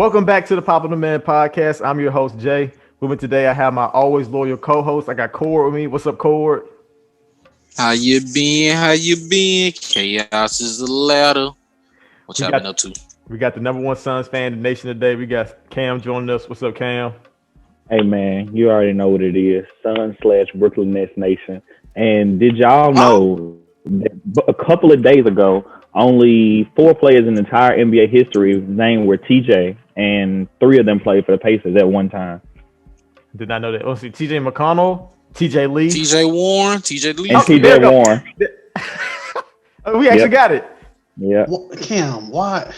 Welcome back to the Pop of the Man podcast. I'm your host, Jay. With me today, I have my always loyal co-host. I got Cord with me. What's up, Cord? How you been? How you been? Chaos is the ladder. What y'all been up to? We got the number one Suns fan in the nation today. We got Cam joining us. What's up, Cam? Hey man, you already know what it is. Sun/Brooklyn Nets Nation. And did y'all know that a couple of days ago, only 4 players in entire NBA history named were TJ, and 3 of them played for the Pacers at one time. Did not know that. Let's see, TJ McConnell, TJ Lee, TJ Warren, TJ Lee, and TJ Warren. We actually got it. Yeah. Cam, why?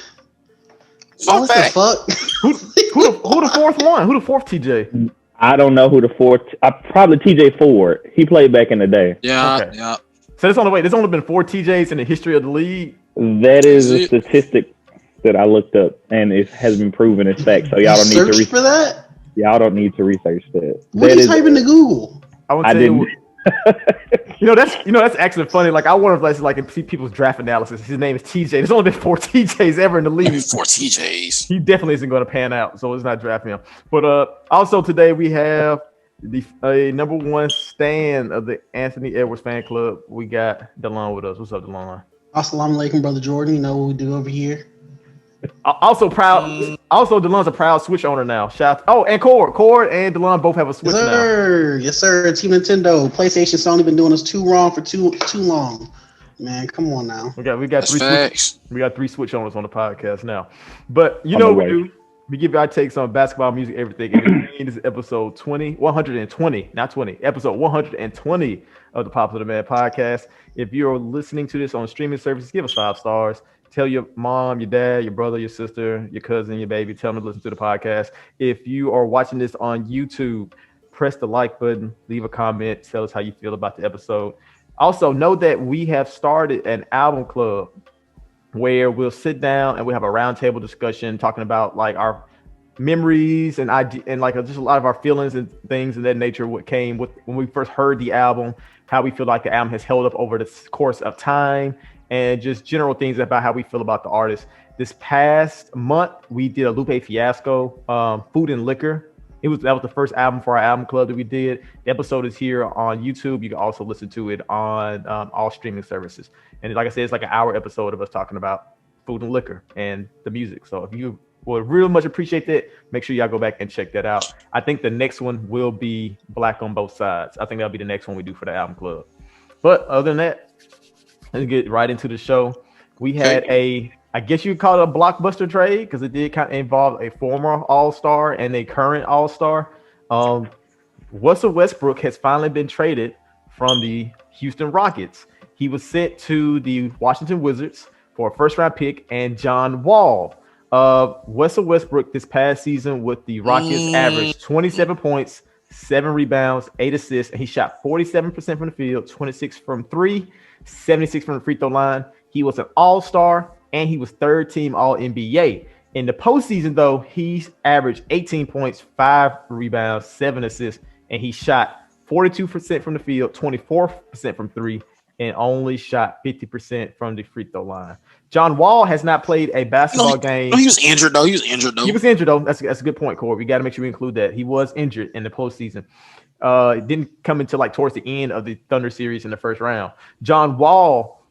What the fuck? Who the fourth one? Who the fourth TJ? I don't know who the fourth. Probably TJ Ford. He played back in the day. Yeah, Okay. yeah. So there's only been 4 TJs in the history of the league. That is a statistic that I looked up, and it has been proven as fact. So y'all don't need to search for that. Y'all don't need to research that. What are you typing to Google? I didn't. That's actually funny. Like, I wonder if that's like in people's draft analysis. His name is TJ. There's only been 4 TJs ever in the league. 4 TJs. He definitely isn't going to pan out, so it's not drafting him. But also today we have the number one stan of the Anthony Edwards fan club. We got DeLon with us. What's up, DeLon? Assalamu alaikum, brother Jordan. You know what we do over here. Also proud. Also, DeLon's a proud Switch owner now. And Cord and DeLon both have a Switch now. Yes, sir. Team Nintendo, PlayStation, Sony been doing us too wrong for too long. Man, come on now. We got That's 3 facts. we got 3 Switch owners on the podcast now. But you know what we do. We give our takes on basketball, music, everything. And this is episode 120, not 20, episode 120 of the Pop of the Man podcast. If you're listening to this on streaming services, give us 5 stars. Tell your mom, your dad, your brother, your sister, your cousin, your baby. Tell them to listen to the podcast. If you are watching this on YouTube, press the like button, leave a comment, tell us how you feel about the episode. Also, know that we have started an album club where we'll sit down and we'll have a roundtable discussion talking about like our memories and like just a lot of our feelings and things of that nature. What came with when we first heard the album, how we feel like the album has held up over the course of time, and just general things about how we feel about the artist. This past month, we did a Lupe Fiasco, Food and Liquor. That was the first album for our album club that we did. The episode is here on YouTube. You can also listen to it on all streaming services. And like I said, it's like an hour episode of us talking about food and liquor and the music. So if you would really much appreciate that, make sure y'all go back and check that out. I think the next one will be Black on Both Sides. I think that'll be the next one we do for the album club. But other than that, let's get right into the show. We had I guess you could call it a blockbuster trade because it did kind of involve a former All-Star and a current All-Star. Russell Westbrook has finally been traded from the Houston Rockets. He was sent to the Washington Wizards for a first-round pick and John Wall. Russell Westbrook this past season with the Rockets averaged 27 points, 7 rebounds, 8 assists, and he shot 47% from the field, 26 from 3, 76 from the free throw line. He was an All-Star, and he was third-team All-NBA. In the postseason, though, he averaged 18 points, 5 rebounds, 7 assists, and he shot 42% from the field, 24% from 3, and only shot 50% from the free throw line. John Wall has not played a basketball game. No, he was injured, though. He was injured, though. That's a good point, Corey. We got to make sure we include that. He was injured in the postseason. It didn't come until like towards the end of the Thunder series in the first round. John Wall,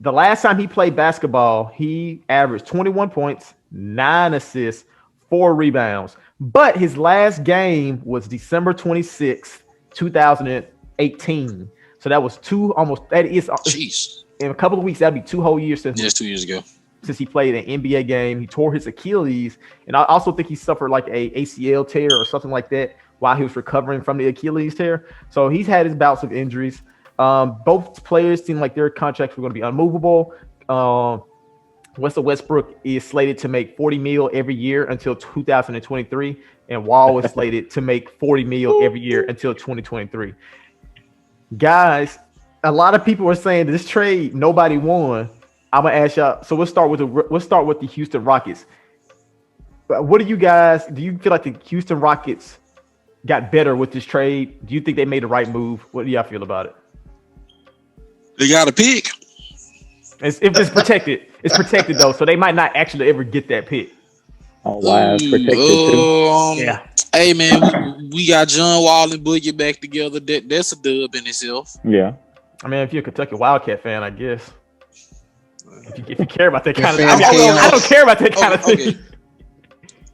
the last time he played basketball, he averaged 21 points, 9 assists, 4 rebounds. But his last game was December 26th, 2018. So that was Jeez. In a couple of weeks, that'd be 2 whole years since. Yes, 2 years ago. Since he played an NBA game. He tore his Achilles, and I also think he suffered like a ACL tear or something like that while he was recovering from the Achilles tear. So he's had his bouts of injuries. Both players seem like their contracts were going to be unmovable. Russell Westbrook is slated to make $40 million every year until 2023, and Wall is slated to make $40 million every year until 2023. Guys, a lot of people are saying this trade nobody won. I'm gonna ask y'all. So let's start with the Houston Rockets. What do you feel like the Houston Rockets got better with this trade? Do you think they made the right move? What do y'all feel about it? They got a pick. It's protected. It's protected though, so they might not actually ever get that pick. Oh wow, it's protected too. Yeah. Hey man, we got John Wall and Boogie back together. That's a dub in itself. Yeah. I mean, if you're a Kentucky Wildcat fan, I guess. If you care about that kind of fan thing, I don't care about that kind of thing.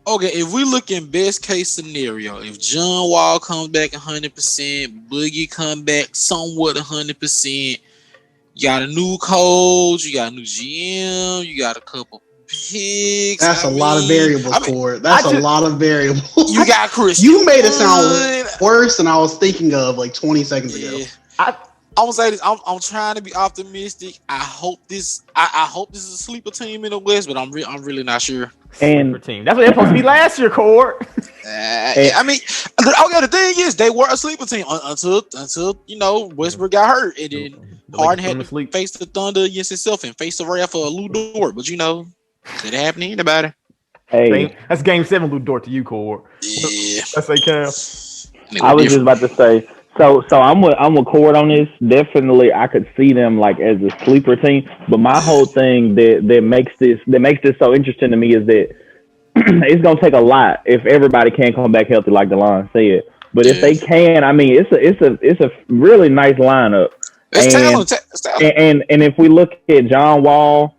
Okay, if we look in best case scenario, if John Wall comes back 100%, Boogie come back somewhat 100%, you got a new coach, you got a new GM, you got a couple picks. That's a lot of variables, Cord. That's a lot of variables. You got Chris. You made it sound worse than I was thinking of like 20 seconds ago. I would say this. I'm trying to be optimistic. I hope this. I hope this is a sleeper team in the West, but I'm really not sure. Sleeper team. That's what they're supposed to be last year, Cord. I mean, the thing is, they were a sleeper team until Westbrook got hurt, and then Harden had to face the Thunder against himself and face the wrath of Lou Dort. But it happened to anybody. Hey, that's Game 7, Lou Dort to you, Cord. Yeah, that's like Cam. I was just about to say. So I'm with Cord on this. Definitely, I could see them like as a sleeper team. But my whole thing that makes this so interesting to me is that it's gonna take a lot if everybody can't come back healthy, like DeLon said. But if they can, I mean, it's a really nice lineup. It's talent. And if we look at John Wall,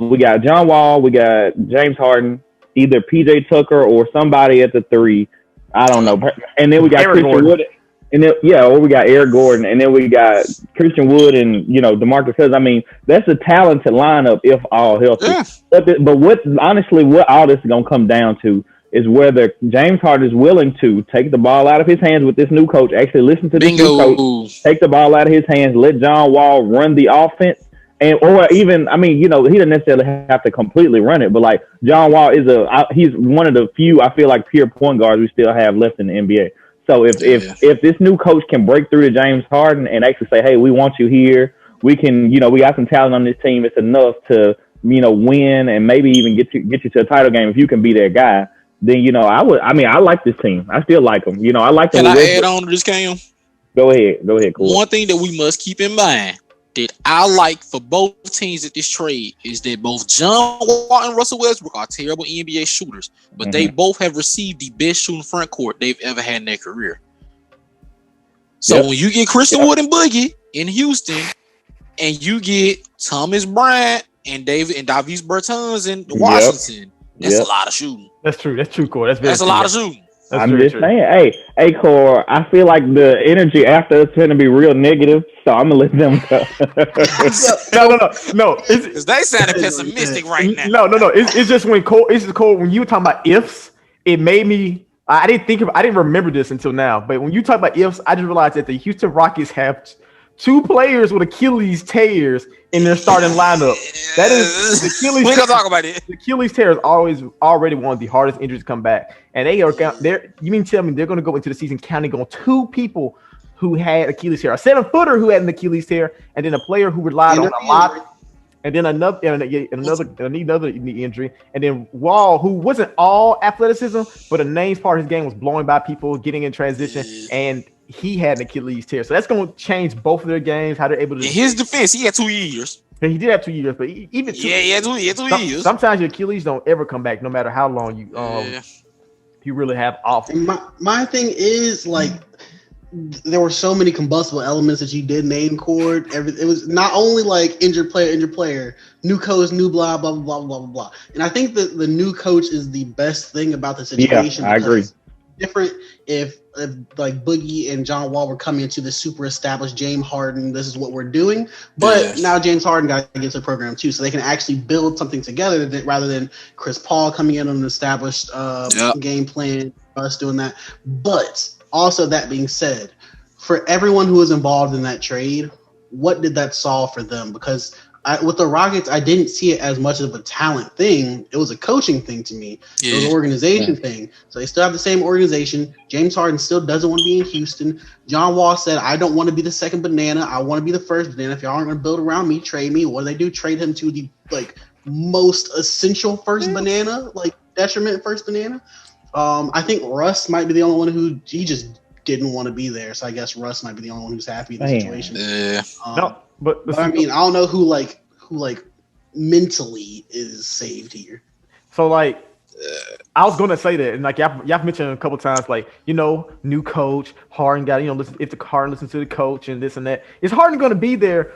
we got John Wall, we got James Harden, either PJ Tucker or somebody at the 3. I don't know. And then we got Christian Wood. And then, or we got Eric Gordon, and then we got Christian Wood and DeMarcus Cousins. I mean, that's a talented lineup if all healthy. Yeah. But what all this is gonna come down to is whether James Harden is willing to take the ball out of his hands with this new coach. Actually, listen to this new coach. Take the ball out of his hands. Let John Wall run the offense, or even he doesn't necessarily have to completely run it. But like John Wall he's one of the few I feel like pure point guards we still have left in the NBA. So if this new coach can break through to James Harden and actually say, hey, we want you here, we can, we got some talent on this team. It's enough to, win and maybe even get you to a title game if you can be that guy. Then I like this team. I still like them. I like them. Can I add on to this, Cam? Go ahead, Corey. One thing that we must keep in mind that I like for both teams at this trade is that both John Wall and Russell Westbrook are terrible NBA shooters, but they both have received the best shooting front court they've ever had in their career. So when you get Christian Wood and Boogie in Houston, and you get Thomas Bryant and Davis Bertans in Washington, that's a lot of shooting. That's true. That's true, Corey. That's a lot of shooting. I'm just saying, hey, Core, I feel like the energy after it's going to be real negative, so I'm going to let them go. No. Because they sounded pessimistic right now. No. It's just when you were talking about ifs, it made me, I didn't remember this until now, but when you talk about ifs, I just realized that the Houston Rockets have 2 players with Achilles tears in their starting lineup. That is the Achilles. We're gonna talk about it. The Achilles tear is already one of the hardest injuries to come back, and you mean tell me they're going to go into the season counting on 2 people who had Achilles tear, a 7-footer who had an Achilles tear, and then a player who relied on a lot, and then another knee injury, and then Wall, who wasn't all athleticism, but a names part of his game was blowing by people, getting in transition, and he had an Achilles tear. So that's going to change both of their games, how they're able to. In his defense, he had 2 years. He did have 2 years, but even he had 2 years. Sometimes your Achilles don't ever come back, no matter how long you really have off. My thing is like there were so many combustible elements that you did name, Cord. It was not only like injured player, new coach, new blah blah blah blah blah blah. And I think that the new coach is the best thing about the situation. Yeah, I agree. Different if like Boogie and John Wall were coming into the super established James Harden, this is what we're doing. But now James Harden got to get to the program too, so they can actually build something together rather than Chris Paul coming in on an established game plan, us doing that. But also that being said, for everyone who was involved in that trade, what did that solve for them? Because with the Rockets, I didn't see it as much of a talent thing. It was a coaching thing to me. It was an organization thing. So they still have the same organization. James Harden still doesn't want to be in Houston. John Wall said, I don't want to be the second banana. I want to be the first banana. If y'all aren't going to build around me, trade me. What do they do? Trade him to the most essential first banana, detriment first banana. I think Russ might be the only one who he just didn't want to be there. So I guess Russ might be the only one who's happy in the situation. But I mean, I don't know who mentally is saved here. So I was gonna say that, and like y'all mentioned a couple times, like new coach, Harden got listen if the Harden listens to the coach and this and that. Is Harden gonna be there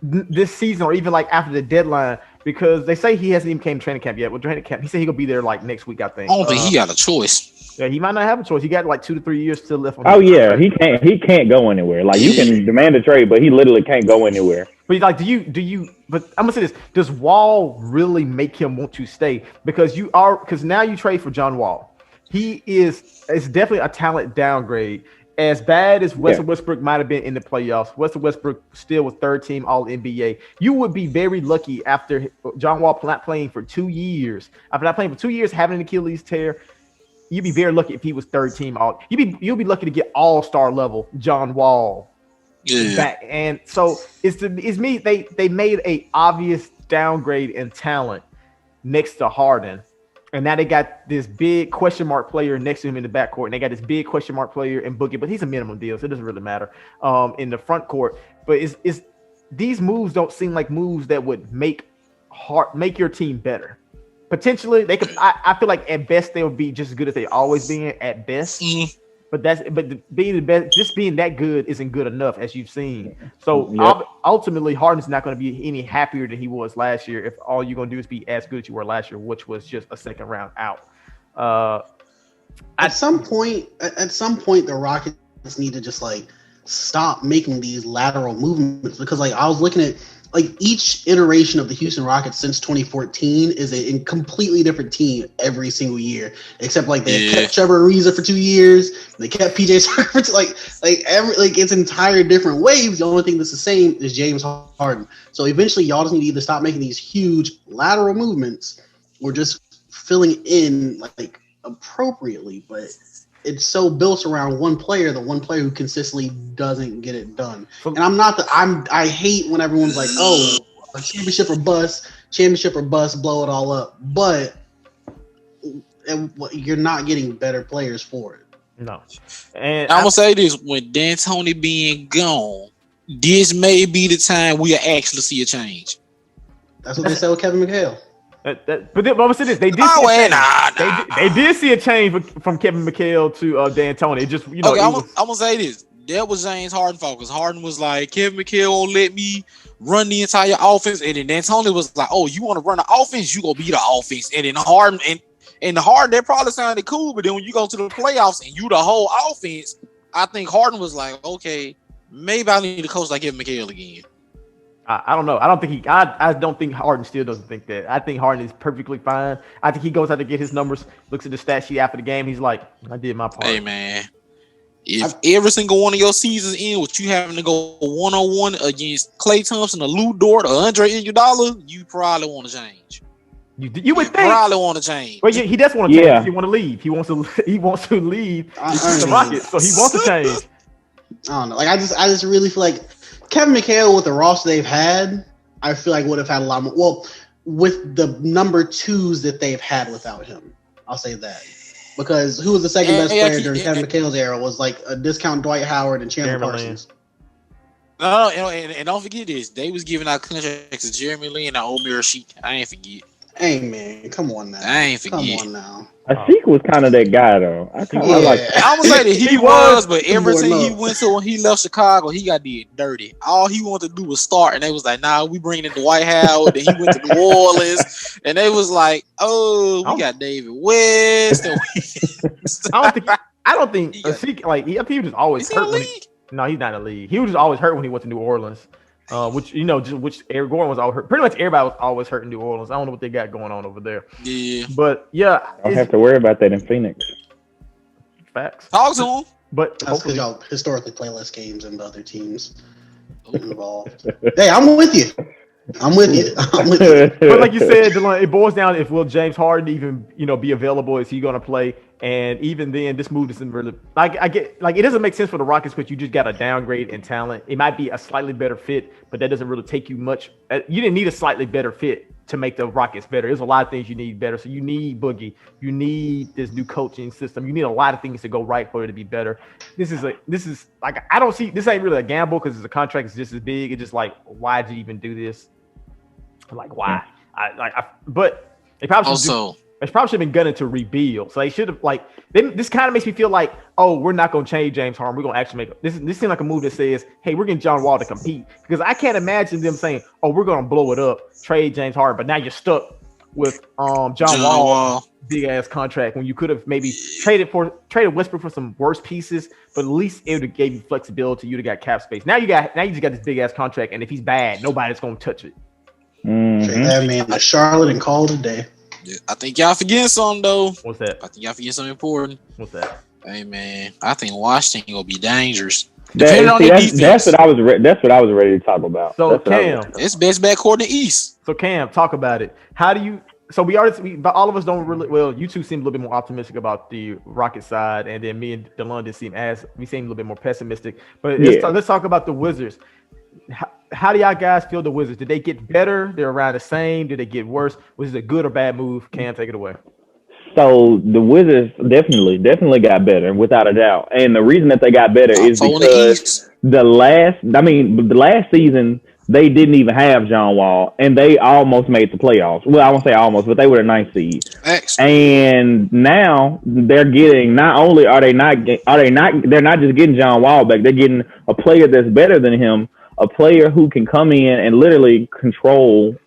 this season or even like after the deadline? Because they say he hasn't even came to training camp yet. Well, training camp, he said he'll be there like next week, I think. I don't think he got a choice. Yeah, he might not have a choice. He got like 2 to 3 years still left. Oh yeah, he can't go anywhere. Like you can demand a trade, but he literally can't go anywhere. But like, do you? But I'm gonna say this: does Wall really make him want to stay? Because now you trade for John Wall. It's definitely a talent downgrade. As bad as Westbrook might have been in the playoffs, Westbrook still was third team All NBA. You would be very lucky after John Wall not playing for 2 years. After not playing for 2 years, having an Achilles tear, you'd be very lucky if he was third team All. You'll be lucky to get All-Star level John Wall. Yeah. Back. And so it's me. They made a obvious downgrade in talent next to Harden. And now they got this big question mark player next to him in the backcourt. And they got this big question mark player in Boogie, but he's a minimum deal, so it doesn't really matter in the front court. But these moves don't seem like moves that would make your team better. Potentially, they could. I feel like at best they would be just as good as they always been at best. But being the best, just being that good isn't good enough, as you've seen. So ultimately, Harden's not going to be any happier than he was last year if all you're going to do is be as good as you were last year, which was just a second round out. At some point, the Rockets need to just like stop making these lateral movements, because like I was looking at like each iteration of the Houston Rockets since 2014 is a completely different team every single year, except like they kept Trevor Ariza for 2 years, they kept PJ Tucker for like it's entire different waves. The only thing that's the same is James Harden. So eventually, y'all just need to either stop making these huge lateral movements or just filling in like appropriately. But it's so built around one player, the one player who consistently doesn't get it done. And I hate when everyone's like, oh, a championship or bust, blow it all up. But you're not getting better players for it. No. And I'm gonna say this: when D'Antoni being gone, this may be the time we'll actually see a change. That's what they said with Kevin McHale. But I'm gonna say this: they did. They did see a change from Kevin McHale to D'Antoni. It just Okay, I'm gonna say this: that was James Harden fault, because Harden was like, Kevin McHale won't let me run the entire offense, and then D'Antoni was like, oh, you want to run the offense? You gonna be the offense, and then Harden and Harden, that probably sounded cool, but then when you go to the playoffs and you the whole offense, I think Harden was like, okay, maybe I need to coach like Kevin McHale again. I don't know. I don't think Harden still doesn't think that. I think Harden is perfectly fine. I think he goes out to get his numbers, looks at the stat sheet after the game. He's like, I did my part. Hey, man. If every single one of your seasons end with you having to go one-on-one against Klay Thompson, or Lou Dort, or Andre Iguodala, you probably want to change. You would think. Probably want to change. But he does want to change. He want to leave. He wants to leave the Rockets, so he wants to change. I don't know. Like I just really feel like Kevin McHale, with the roster they've had, I feel like would have had a lot more. Well, with the number twos that they've had without him, I'll say that. Because who was the second best player during Kevin McHale's era was like a discount Dwight Howard and Chandler Parsons. No, and don't forget this. They was giving out contracts to Jeremy Lin and Omer Sheik. I ain't forget. Hey man, come on now. I ain't forget. Come on now. Sheik was kind of that guy though. I would say that he was, but everything he went to when he left Chicago, he got did dirty. All he wanted to do was start, and they was like, "Nah, we bringing in Dwight Howard." Then he went to New Orleans, and they was like, "Oh, we got David West." And I don't think Sheik, like he was just always hurt. No, he's not in the league. He was just always hurt when he went to New Orleans. Which Eric Gordon was always hurt. Pretty much everybody was always hurt in New Orleans. I don't know what they got going on over there. Yeah, but don't have to worry about that in Phoenix. Facts. Talk to him. But that's because y'all historically play less games than the other teams involved. Hey, I'm with you. But like you said, Dylan, it boils down if will James Harden even be available? Is he going to play? And even then, this move isn't really I get like it doesn't make sense for the Rockets because you just got a downgrade in talent. It might be a slightly better fit, but that doesn't really take you much. You didn't need a slightly better fit to make the Rockets better. There's a lot of things you need better. So you need Boogie. You need this new coaching system. You need a lot of things to go right for it to be better. This is like I don't see this ain't really a gamble because the contract is just as big. It's just like why did you even do this? Like why? But they probably also They probably should have been gunning to rebuild. So they should have this kind of makes me feel like, oh, we're not going to change James Harden. We're going to actually make this seems like a move that says, hey, we're getting John Wall to compete, because I can't imagine them saying, oh, we're going to blow it up, trade James Harden, but now you're stuck with John Wall big ass contract when you could have maybe traded Westbrook for some worse pieces, but at least it would have gave you flexibility. You'd have got cap space. Now you just got this big ass contract, and if he's bad, nobody's going to touch it. Trade that man to Charlotte and call it a day. Yeah, I think y'all forgetting something though. What's that? I think y'all forgetting something important. What's that? Hey man, I think Washington will be dangerous. That's what I was. That's what I was ready to talk about. So Cam, it's best backcourt in the East. So Cam, talk about it. How do you? So but all of us don't really. Well, you two seem a little bit more optimistic about the Rocket side, and then me and DeLon seem a little bit more pessimistic. But let's talk about the Wizards. How do y'all guys feel the Wizards? Did they get better? They're around the same. Did they get worse? Was it a good or bad move? Cam, take it away. So the Wizards definitely got better, without a doubt. And the reason that they got better is because the last season they didn't even have John Wall, and they almost made the playoffs. Well, I won't say almost, but they were the 9th seed. Excellent. And now they're getting, they're not just getting John Wall back, they're getting a player that's better than him, a player who can come in and literally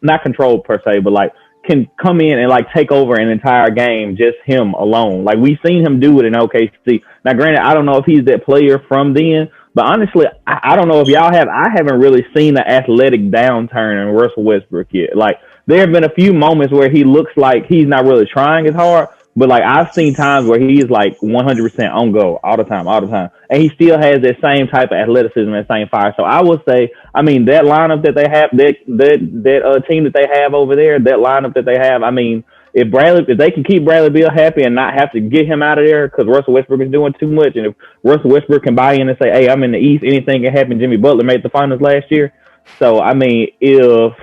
not control per se, but like can come in and like take over an entire game, just him alone. Like we've seen him do it in OKC. Now, granted, I don't know if he's that player from then, but honestly, I don't know if y'all have. I haven't really seen the athletic downturn in Russell Westbrook yet. Like there have been a few moments where he looks like he's not really trying as hard, but like I've seen times where he's like 100% on go all the time, and he still has that same type of athleticism and same fire. So I would say, I mean, that lineup that they have, that team that they have over there, that lineup that they have, I mean, if they can keep Bradley Beal happy and not have to get him out of there because Russell Westbrook is doing too much, and if Russell Westbrook can buy in and say, hey, I'm in the East, anything can happen. Jimmy Butler made the finals last year. So I mean, if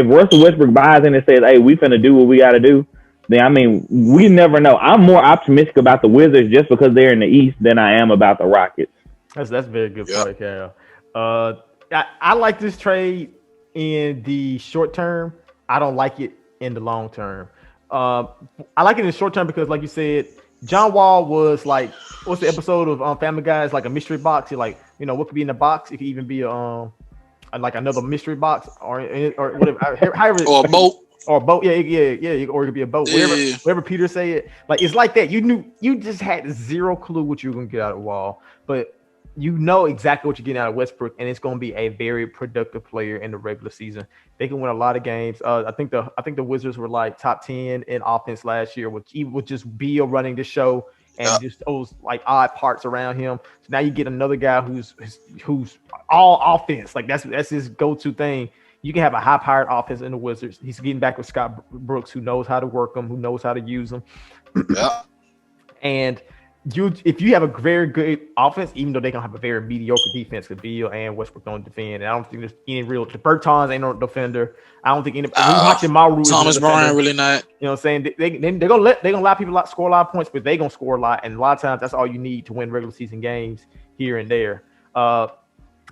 Russell Westbrook buys in and says, hey, we finna do what we gotta do, then I mean, we never know. I'm more optimistic about the Wizards just because they're in the East than I am about the Rockets. That's very good point, Cal. I like this trade in the short term. I don't like it in the long term. I like it in the short term because, like you said, John Wall was like, what's the episode of Family Guy? It's like a mystery box. You're like, what could be in the box? It could even be like another mystery box or whatever. However, or a boat. Or a boat, yeah, or it could be a boat. Whatever Peter say it, like it's like that. You just had zero clue what you were gonna get out of Wall, but you know exactly what you're getting out of Westbrook, and it's gonna be a very productive player in the regular season. They can win a lot of games. I think the Wizards were like top 10 in offense last year, with just Beal running the show and just those like odd parts around him. So now you get another guy who's all offense. Like that's his go-to thing. You can have a high-powered offense in the Wizards. He's getting back with Scott Brooks, who knows how to work them, who knows how to use them. Yeah. And if you have a very good offense, even though they don't have a very mediocre defense, because Beal and Westbrook don't defend, and I don't think there's any real. The Bertans ain't no defender. I don't think any. Watching Maru, Thomas Bryant really not. You know what I'm saying? They're gonna allow people score a lot of points, but they're gonna score a lot, and a lot of times that's all you need to win regular season games here and there. I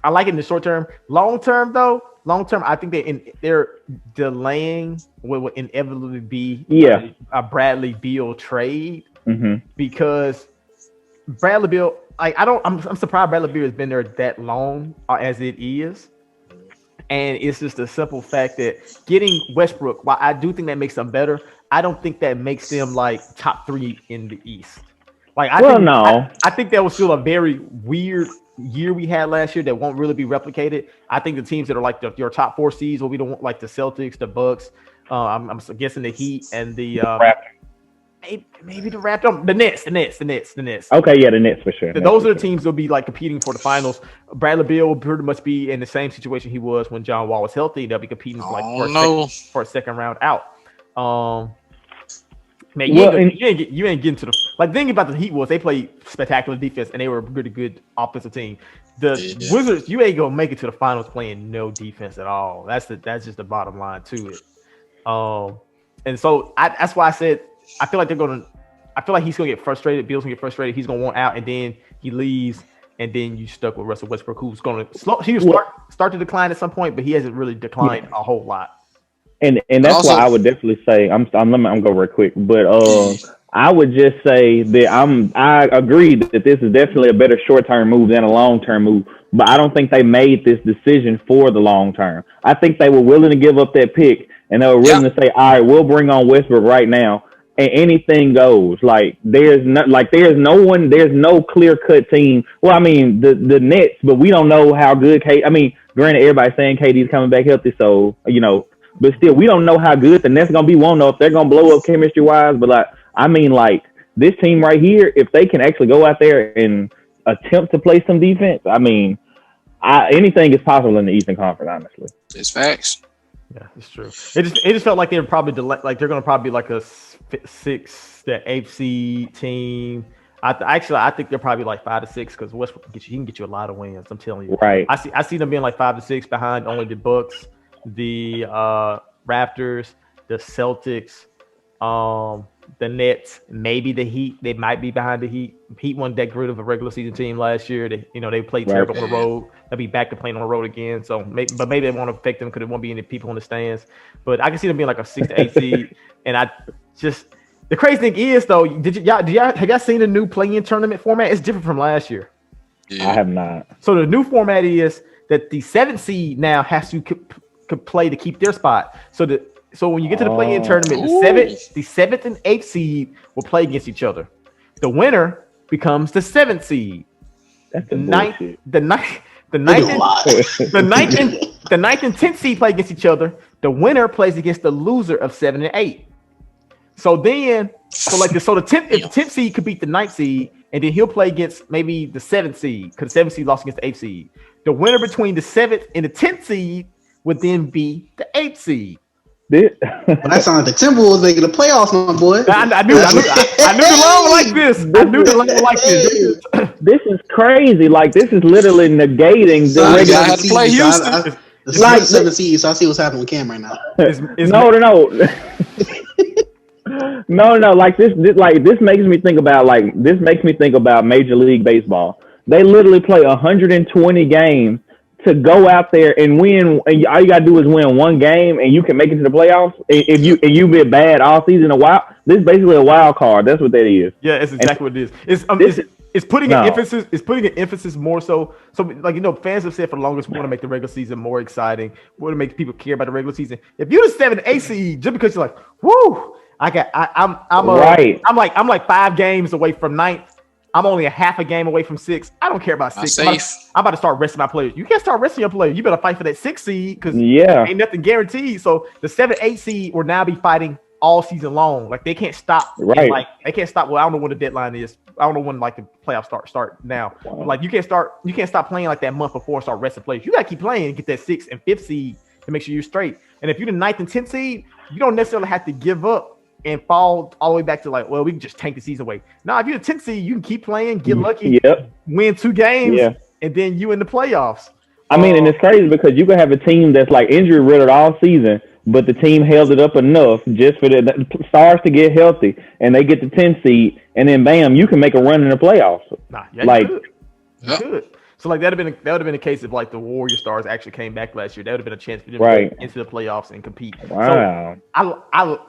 like it in the short term. Long term, I think they're delaying what would inevitably be a Bradley Beal trade because Bradley Beal, I'm surprised Bradley Beal has been there that long as it is, and it's just a simple fact that getting Westbrook, while I do think that makes them better, I don't think that makes them like top 3 in the East. I think that was still a very weird year we had last year that won't really be replicated. I think the teams that are like your top 4 seeds will be like the Celtics, the Bucks. I'm guessing the Heat and the Raptors. Maybe the Raptors, the Nets. Okay, yeah, the Nets for sure. Those are the teams that'll be like competing for the finals. Bradley Beal will pretty much be in the same situation he was when John Wall was healthy. They'll be competing for a second round out. Man, you ain't getting to the like. The thing about the Heat was they played spectacular defense and they were a pretty good offensive team. The Wizards, you ain't gonna make it to the finals playing no defense at all. That's just the bottom line to it. And so that's why I said I feel like he's gonna get frustrated. Bill's gonna get frustrated. He's gonna want out, and then he leaves, and then you stuck with Russell Westbrook, who's gonna start to decline at some point, but he hasn't really declined a whole lot. And that's why I would definitely say I'm going real quick, but I would just say that I agree that this is definitely a better short term move than a long term move, but I don't think they made this decision for the long term. I think they were willing to give up that pick, and they were willing to say, all right, we'll bring on Westbrook right now, and anything goes. Like there's no clear cut team. Well, I mean the Nets, but we don't know how good granted everybody's saying KD's coming back healthy, so but still, we don't know how good the Nets gonna be. We don't know if they're gonna blow up chemistry wise. But this team right here, if they can actually go out there and attempt to play some defense, anything is possible in the Eastern Conference. Honestly, it's facts. Yeah, it's true. It just felt like they were probably they're gonna probably be like a 6th to 8th seed team. I think they're probably like 5 to 6 because Westbrook he can get you a lot of wins. I'm telling you. Right. I see them being like 5 to 6 behind only the Bucks, the Raptors, the Celtics, the Nets, maybe the Heat. They might be behind the Heat. Heat won that good of a regular season team last year. They played terrible on the road. They'll be back to playing on the road again. So maybe it won't affect them because there won't be any people in the stands. But I can see them being like a 6 to 8 seed. And the crazy thing is though, have y'all seen the new play-in tournament format? It's different from last year. Yeah. I have not. So the new format is that the 7th seed now has to could play to keep their spot. So when you get to the play-in tournament, the 7th and 8th seed will play against each other. The winner becomes the 7th seed. That's the ninth and 10th seed play against each other. The winner plays against the loser of 7 and 8. So the 10th seed could beat the 9th seed, and then he'll play against maybe the 7th seed because the 7th seed lost against the 8th seed. The winner between the 7th and the 10th seed would then be the 8th seed. Well, that sounds like the Timberwolves making the playoffs, my boy. I knew the law was like this. I knew the law was like this. This is crazy. Like this is literally negating the regular. I had to play Houston. The 7th seed, so I see what's happening with Cam right now. No. Like this makes me think about Major League Baseball. They literally play 120 games to go out there and win, and all you gotta do is win one game, and you can make it to the playoffs. If you've been bad all season, this is basically a wild card. That's what that is. Yeah, it's exactly what it is. It's putting an emphasis. It's putting an emphasis more so. So fans have said for the longest, we want to make the regular season more exciting. We want to make people care about the regular season. If you're the 7 8 seed, just because you're like, whoo, I'm like 5 games away from 9th. I'm only a half a game away from 6. I don't care about 6. I'm about to start resting my players. You can't start resting your players. You better fight for that 6 seed because ain't nothing guaranteed. So the 7 8 seed will now be fighting all season long. Like they can't stop. Right. They can't stop. Well, I don't know when the deadline is. I don't know when the playoffs start now. Wow. Like you can't stop playing like that month before and start resting players. You gotta keep playing and get that 6th and 5th seed to make sure you're straight. And if you're the 9th and 10th seed, you don't necessarily have to give up and fall all the way back to we can just tank the season away. Now, if you're the 10th seed, you can keep playing, get lucky, win 2 games, and then you in the playoffs. I mean, and it's crazy because you can have a team that's like injury riddled all season, but the team held it up enough just for the stars to get healthy, and they get the 10th seed, and then bam, you can make a run in the playoffs. You could. So that would have been a case if the Warrior Stars actually came back last year. That would have been a chance for them to get into the playoffs and compete. Wow. So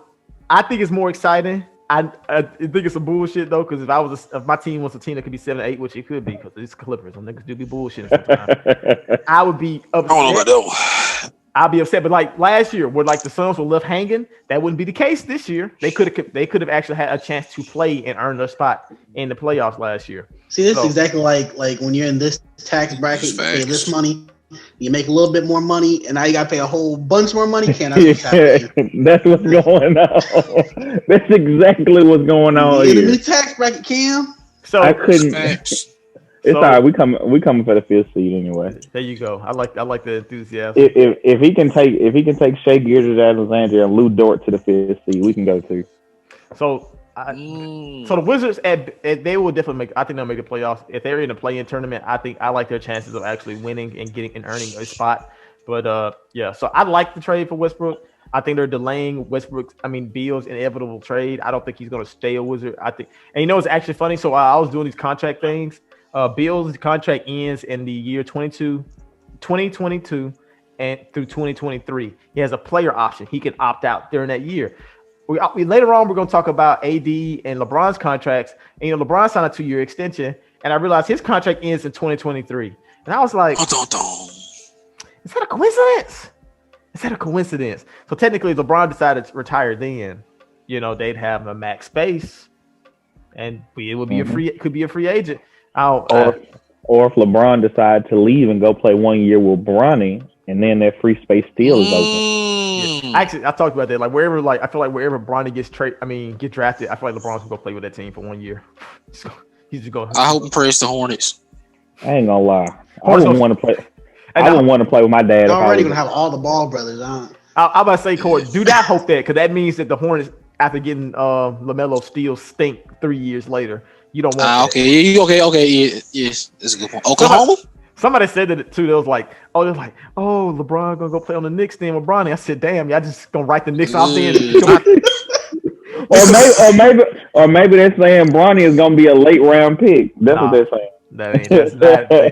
I think it's more exciting. I think it's some bullshit though, because if my team was a team that could be 7 8, which it could be, because it's Clippers, and niggas do be bullshitting sometimes. I would be upset. I don't know about that. I'd be upset, but last year, where the Suns were left hanging, that wouldn't be the case this year. They could have actually had a chance to play and earn their spot in the playoffs last year. See, this is exactly like when you're in this tax bracket, you pay this money. You make a little bit more money, and now you got to pay a whole bunch more money. That's what's happening. That's what's going on. That's exactly what's going on in here. the new tax bracket, Cam. So I couldn't. It's all right. We coming for the 5th seed anyway. There you go. I like the enthusiasm. If he can take Shea Gilgeous-Alexander and Lou Dort to the 5th seed, we can go too. So the Wizards they will definitely I think they'll make the playoffs. If they're in a play-in tournament, I like their chances of actually winning and getting and earning a spot. But so I like the trade for Westbrook. I think they're delaying Beal's inevitable trade. I don't think he's going to stay a Wizard. I think, and it's actually funny. So I was doing these contract things. Beal's contract ends in the year 2022, and through 2023. He has a player option. He can opt out during that year. We later on we're going to talk about AD and LeBron's contracts. And LeBron signed a 2-year extension, and I realized his contract ends in 2023. And I was like, is that a coincidence? Is that a coincidence? So technically, if LeBron decided to retire then, they'd have a max space, and it would be could be a free agent. Or if LeBron decided to leave and go play 1 year with Bronny, and then that free space still is open. Yeah. Actually, I talked about that. Like wherever, I feel like wherever Bronny get drafted, I feel like LeBron's gonna go play with that team for 1 year. He's just going. I hope and praise the Hornets. I ain't gonna lie. I wouldn't want to play. I wouldn't want to play with my dad. You're already gonna have all the Ball brothers on. I'm about to say, Corey, do not hope that, because that means that the Hornets, after getting LaMelo, still stink 3 years later. You don't want that. Okay, yes, that's a good point. Oklahoma? Somebody said that too. They was like, LeBron gonna go play on the Knicks then with Bronny. I said, damn, y'all just gonna write the Knicks off then. or maybe they're saying Bronny is gonna be a late round pick. That's what they're saying.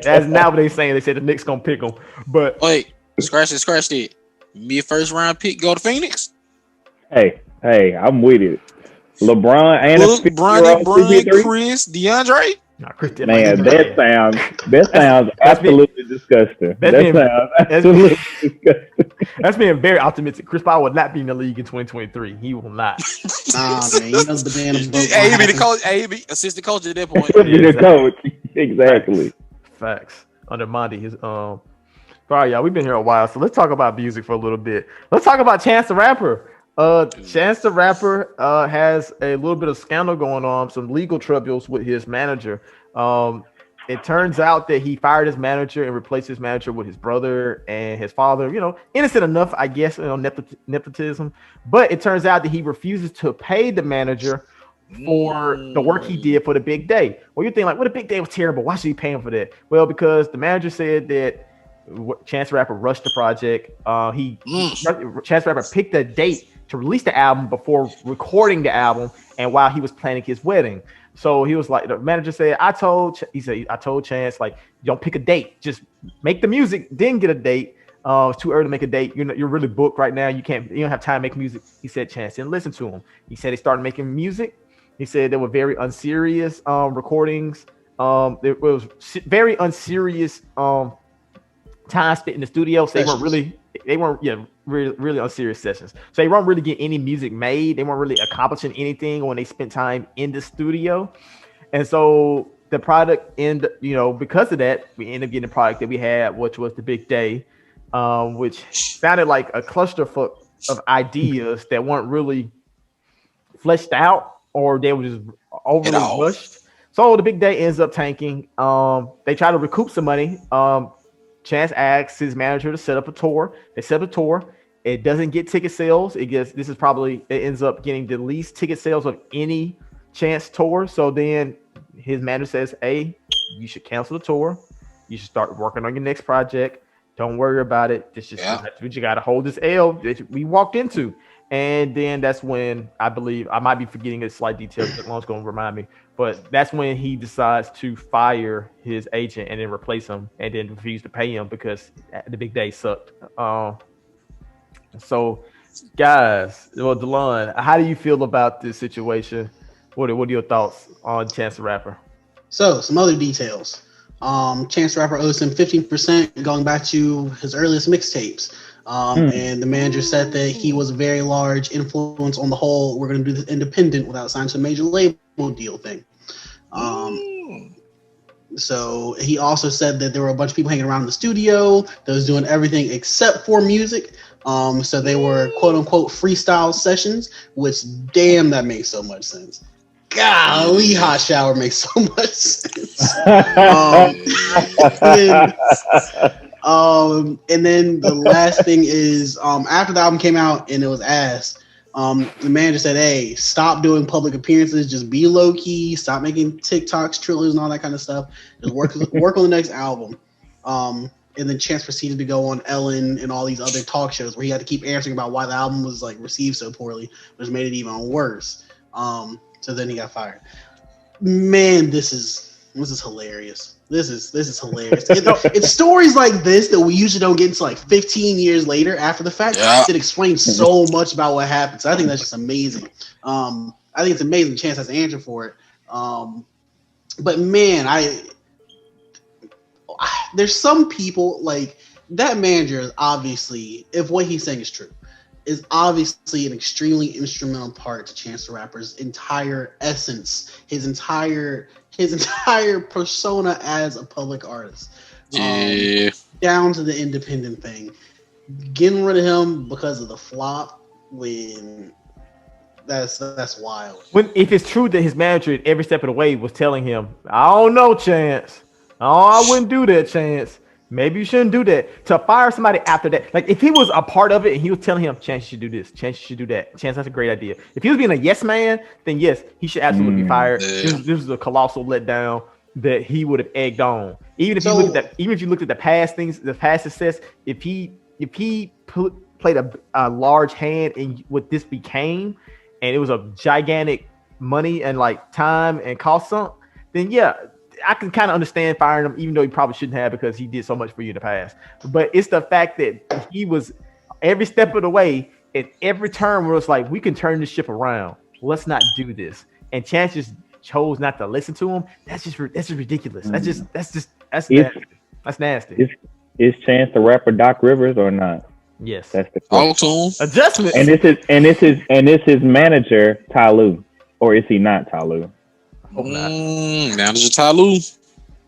That's not what they're saying. They said the Knicks gonna pick him. But wait, scratch it. Mid first round pick go to Phoenix. Hey, I'm with it. LeBron and Bronny, Chris, DeAndre. Man, that sounds absolutely disgusting. That's being very optimistic. Chris Paul will not be in the league in 2023. He will not. Nah, man, he knows the banana boat. He be the coach. He be assistant coach at that point. The coach, exactly. Facts. Under Monty, all right, y'all. We've been here a while, so let's talk about music for a little bit. Let's talk about Chance the Rapper. Chance the Rapper has a little bit of scandal going on, some legal troubles with his manager. It turns out that he fired his manager and replaced his manager with his brother and his father. Innocent enough, I guess, nepotism. But it turns out that he refuses to pay the manager for the work he did for the big day. Well, you're thinking like, well, the big day was terrible. Why should he pay him for that? Well, because the manager said that Chance the Rapper rushed the project. Chance the Rapper picked a date to release the album before recording the album and while he was planning his wedding. So he was like, the manager said, I told Chance, like, don't pick a date, just make the music, then get a date. It's too early to make a date. You're really booked right now. You don't have time to make music. He said Chance didn't listen to him. He said he started making music. He said they were very unserious recordings. It was very unserious time spent in the studio. So they weren't really unserious sessions. So they weren't really getting any music made. They weren't really accomplishing anything when they spent time in the studio. And so the product because of that, we ended up getting a product that we had, which was the Big Day, which sounded like a clusterfuck of ideas that weren't really fleshed out, or they were just overly rushed. So the Big Day ends up tanking. They try to recoup some money. Chance asks his manager to set up a tour. They set up a tour. It doesn't get ticket sales. It ends up getting the least ticket sales of any Chance tour. So then his manager says, hey, you should cancel the tour. You should start working on your next project. Don't worry about it. You got to hold this L that we walked into. And then that's when I believe, I might be forgetting a slight detail that Lon's going to remind me, but that's when he decides to fire his agent and then replace him and then refuse to pay him because the Big Day sucked. So, guys, DeLon, how do you feel about this situation? What are your thoughts on Chance the Rapper? So, some other details. Chance the Rapper owes him 15% going back to his earliest mixtapes. And the manager said that he was a very large influence on the whole, we're going to do this independent without signing some major label deal thing. So he also said that there were a bunch of people hanging around in the studio that was doing everything except for music. So they were quote unquote freestyle sessions, which damn, that makes so much sense. Golly, Hot Shower makes so much sense. And then the last thing is, after the album came out and it was asked, the manager said, hey, stop doing public appearances, just be low key, stop making TikToks, Trillers, and all that kind of stuff. Just work on the next album. And then Chance proceeded to go on Ellen and all these other talk shows where he had to keep answering about why the album was like received so poorly, which made it even worse. So then he got fired. Man, this is This is hilarious. This is hilarious. It's stories like this that we usually don't get until like 15 years later after the fact that explain so much about what happened. So I think that's just amazing. I think it's amazing. Chance has an answer for it. But man, there's some people like that manager is obviously, if what he's saying is true, is obviously an extremely instrumental part to Chance the Rapper's entire essence, his entire persona as a public artist. Down to the independent thing. Getting rid of him because of the flop, when that's wild. If it's true that his manager at every step of the way was telling him, I don't know, Chance. Oh, I wouldn't do that, Chance. Maybe you shouldn't do that. To fire somebody after that, like if he was a part of it and he was telling him, Chance, you should do this. Chance, you should do that. Chance, that's a great idea. If he was being a yes man, then yes, he should absolutely be fired. This is a colossal letdown that he would have egged on. Even if you looked at the past things, the past success, if he played a large hand in what this became, and it was a gigantic money and like time and cost sunk, then yeah, I can kind of understand firing him, even though he probably shouldn't have because he did so much for you in the past. But it's the fact that he was every step of the way at every turn where it's like, we can turn this ship around. Let's not do this. And Chance just chose not to listen to him. That's just ridiculous. That's nasty. Is Chance the Rapper Doc Rivers or not? Yes. That's the question. Adjustment. And this is manager Ty Lue, or is he not Ty Lue? Manager Ty Lue.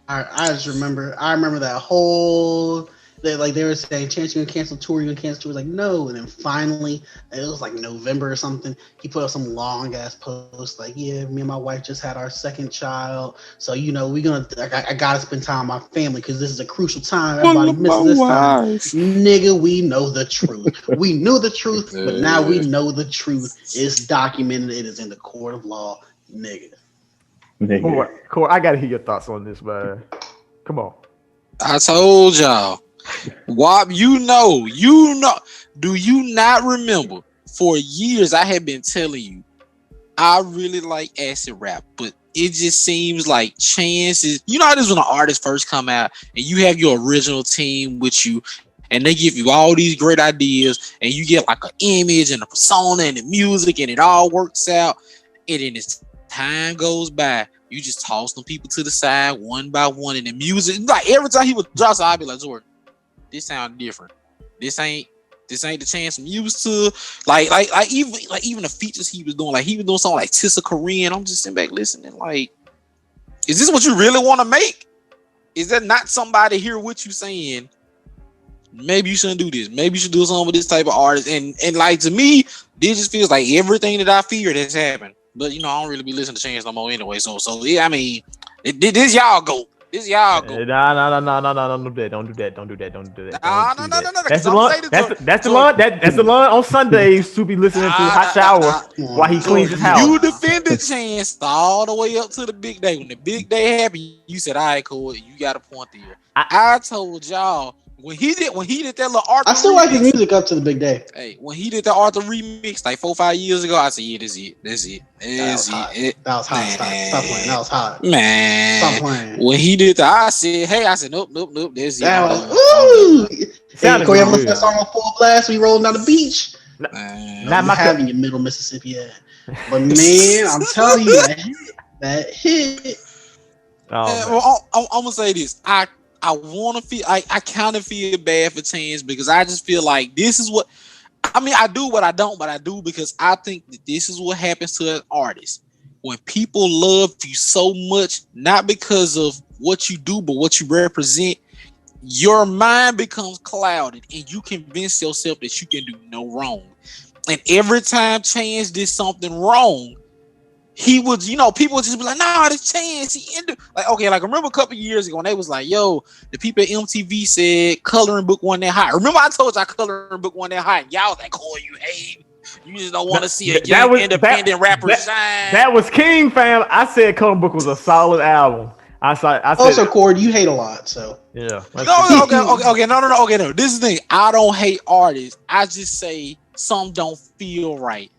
I just remember. I remember that whole. They were saying, Chance, you're gonna cancel tour. You're gonna cancel tour. Like, no. And then finally, it was like November or something. He put up some long ass post like, yeah, me and my wife just had our second child, so we gonna. I gotta spend time with my family because this is a crucial time. Everybody misses this time. Nigga, we know the truth. We knew the truth, but now we know the truth. It's documented. It is in the court of law, nigga. Corey, I gotta hear your thoughts on this, man. Come on. I told y'all. Wop, you know. Do you not remember? For years, I have been telling you, I really like acid rap, but it just seems like Chance is. You know how this is when an artist first come out and you have your original team with you, and they give you all these great ideas, and you get like an image and a persona and the music, and it all works out, and then it's time goes by, you just toss them people to the side one by one, and the music, like every time he would drop, so I'd be like, Jordan, this sound different. This ain't the Chance I'm used to. Like even the features he was doing, like he was doing something like Tissa Korean. I'm just sitting back listening, like, is this what you really want to make? Is there not somebody here with you saying, maybe you shouldn't do this, maybe you should do something with this type of artist? And like, to me, this just feels like everything that I feared has happened. But I don't really be listening to Chance no more anyway. So yeah, I mean, this y'all go. This y'all go. No, don't do that. Don't do that. No. That's the line on Sundays to be listening to Hot Shower while he cleans his house. You defended Chance all the way up to the big day. When the big day happened, you said, all right, cool, you got a point there. I told y'all when he did that little Arthur, I still like his music up to the big day. Hey, when he did the Arthur remix like 4-5 years ago, I said, yeah, that's it. That was hot. Stop playing. That was hot. Man. Stop playing. When he did that, I said, nope, that's it. That was, ooh. Hey, Corey, ever listen to that song on full blast when you rolling down the beach? Not having your middle Mississippi ad. But man, I'm telling you, that hit. Well, I'm gonna say this. I want to feel. I kind of feel bad for Chance because I just feel like this is what. I mean, I do what I don't, but I do because I think that this is what happens to an artist when people love you so much, not because of what you do, but what you represent. Your mind becomes clouded, and you convince yourself that you can do no wrong. And every time Chance did something wrong, he would, people would just be like, nah, this Chance, he ended. Like, okay, like, remember a couple years ago when they was like, yo, the people at MTV said Coloring Book wasn't that hot. Remember I told y'all Coloring Book wasn't that hot? Y'all was like, oh, you hate. You just don't want to see a young independent rapper shine. That was King, fam. I said Coloring Book was a solid album. I said also, Cord, you hate a lot, so. Yeah. No. This is the thing. I don't hate artists. I just say some don't feel right.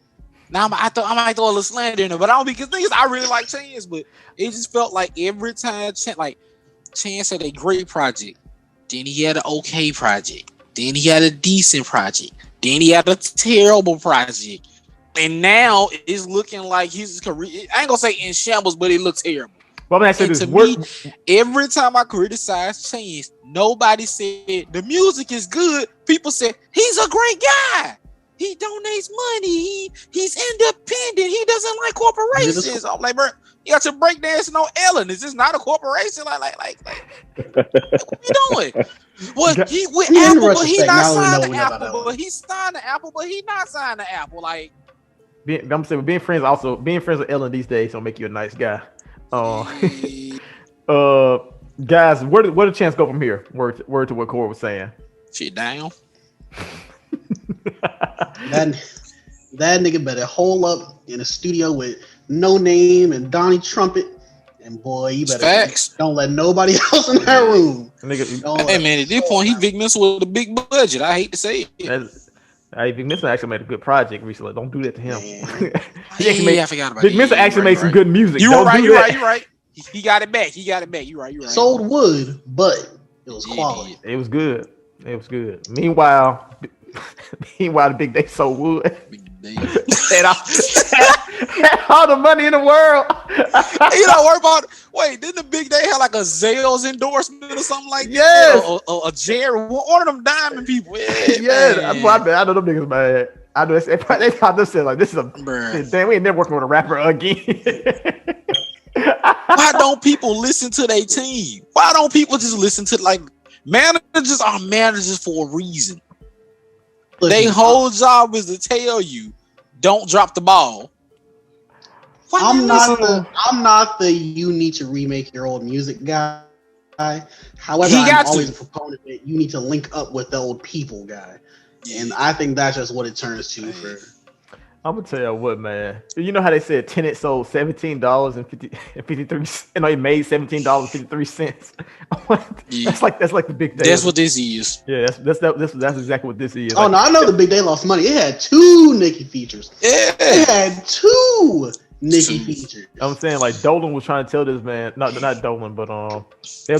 Now I might throw a little slander in it, but I don't because things I really like Chance, but it just felt like every time Chance had a great project, then he had an okay project, then he had a decent project, then he had a terrible project, and now it's looking like his career. I ain't gonna say in shambles, but it looks terrible. Well, and to me, every time I criticize Chance, nobody said the music is good. People said he's a great guy. He donates money. He's independent. He doesn't like corporations. I'm like, bro, you got your breakdancing on Ellen. Is this not a corporation? Like, what you doing? Well, he with Apple, but he not signed to Apple. But he signed to Apple, but he not signed to Apple. Like, I'm saying, being friends with Ellen these days don't make you a nice guy. Guys, where did Chance go from here? Word to what Corey was saying. Shit down. That nigga better hole up in a studio with No Name and Donnie Trumpet, and boy, you better don't let nobody else in that room. Hey man, at this point, he Vic Mensa with a big budget. I hate to say it. Vic Mensa actually made a good project recently. Don't do that to him. I forgot about Vic Mensa actually made some good music. You're right. He got it back. You're right. Sold wood, but it was quality. It was good. Meanwhile, the Big Day sold wood. And all the money in the world. You don't worry about it. Wait, didn't the Big Day have like a Zales endorsement or something like that? Or a Jerry, one of them diamond people. Yeah, that's what I know them niggas mad. I know they probably said like, this is damn, we ain't never working with a rapper again. Why don't people listen to their team? Why don't people just listen to like managers are managers for a reason? Their whole job is to tell you, don't drop the ball. I'm not the you need to remake your old music guy. However, I'm always a proponent that you need to link up with the old people guy. And I think that's just what it turns to for. I'm gonna tell you what, man. You know how they said Tenet sold $17.53, and he made $17.53. That's like the Big Day. That's what this is. Yeah, that's exactly what this is. Oh no, I know the Big Day lost money. It had 2 Nicki features. Yeah, it had 2 Nicki features. I'm saying like Dolan was trying to tell this man, not Dolan, but Nolan? They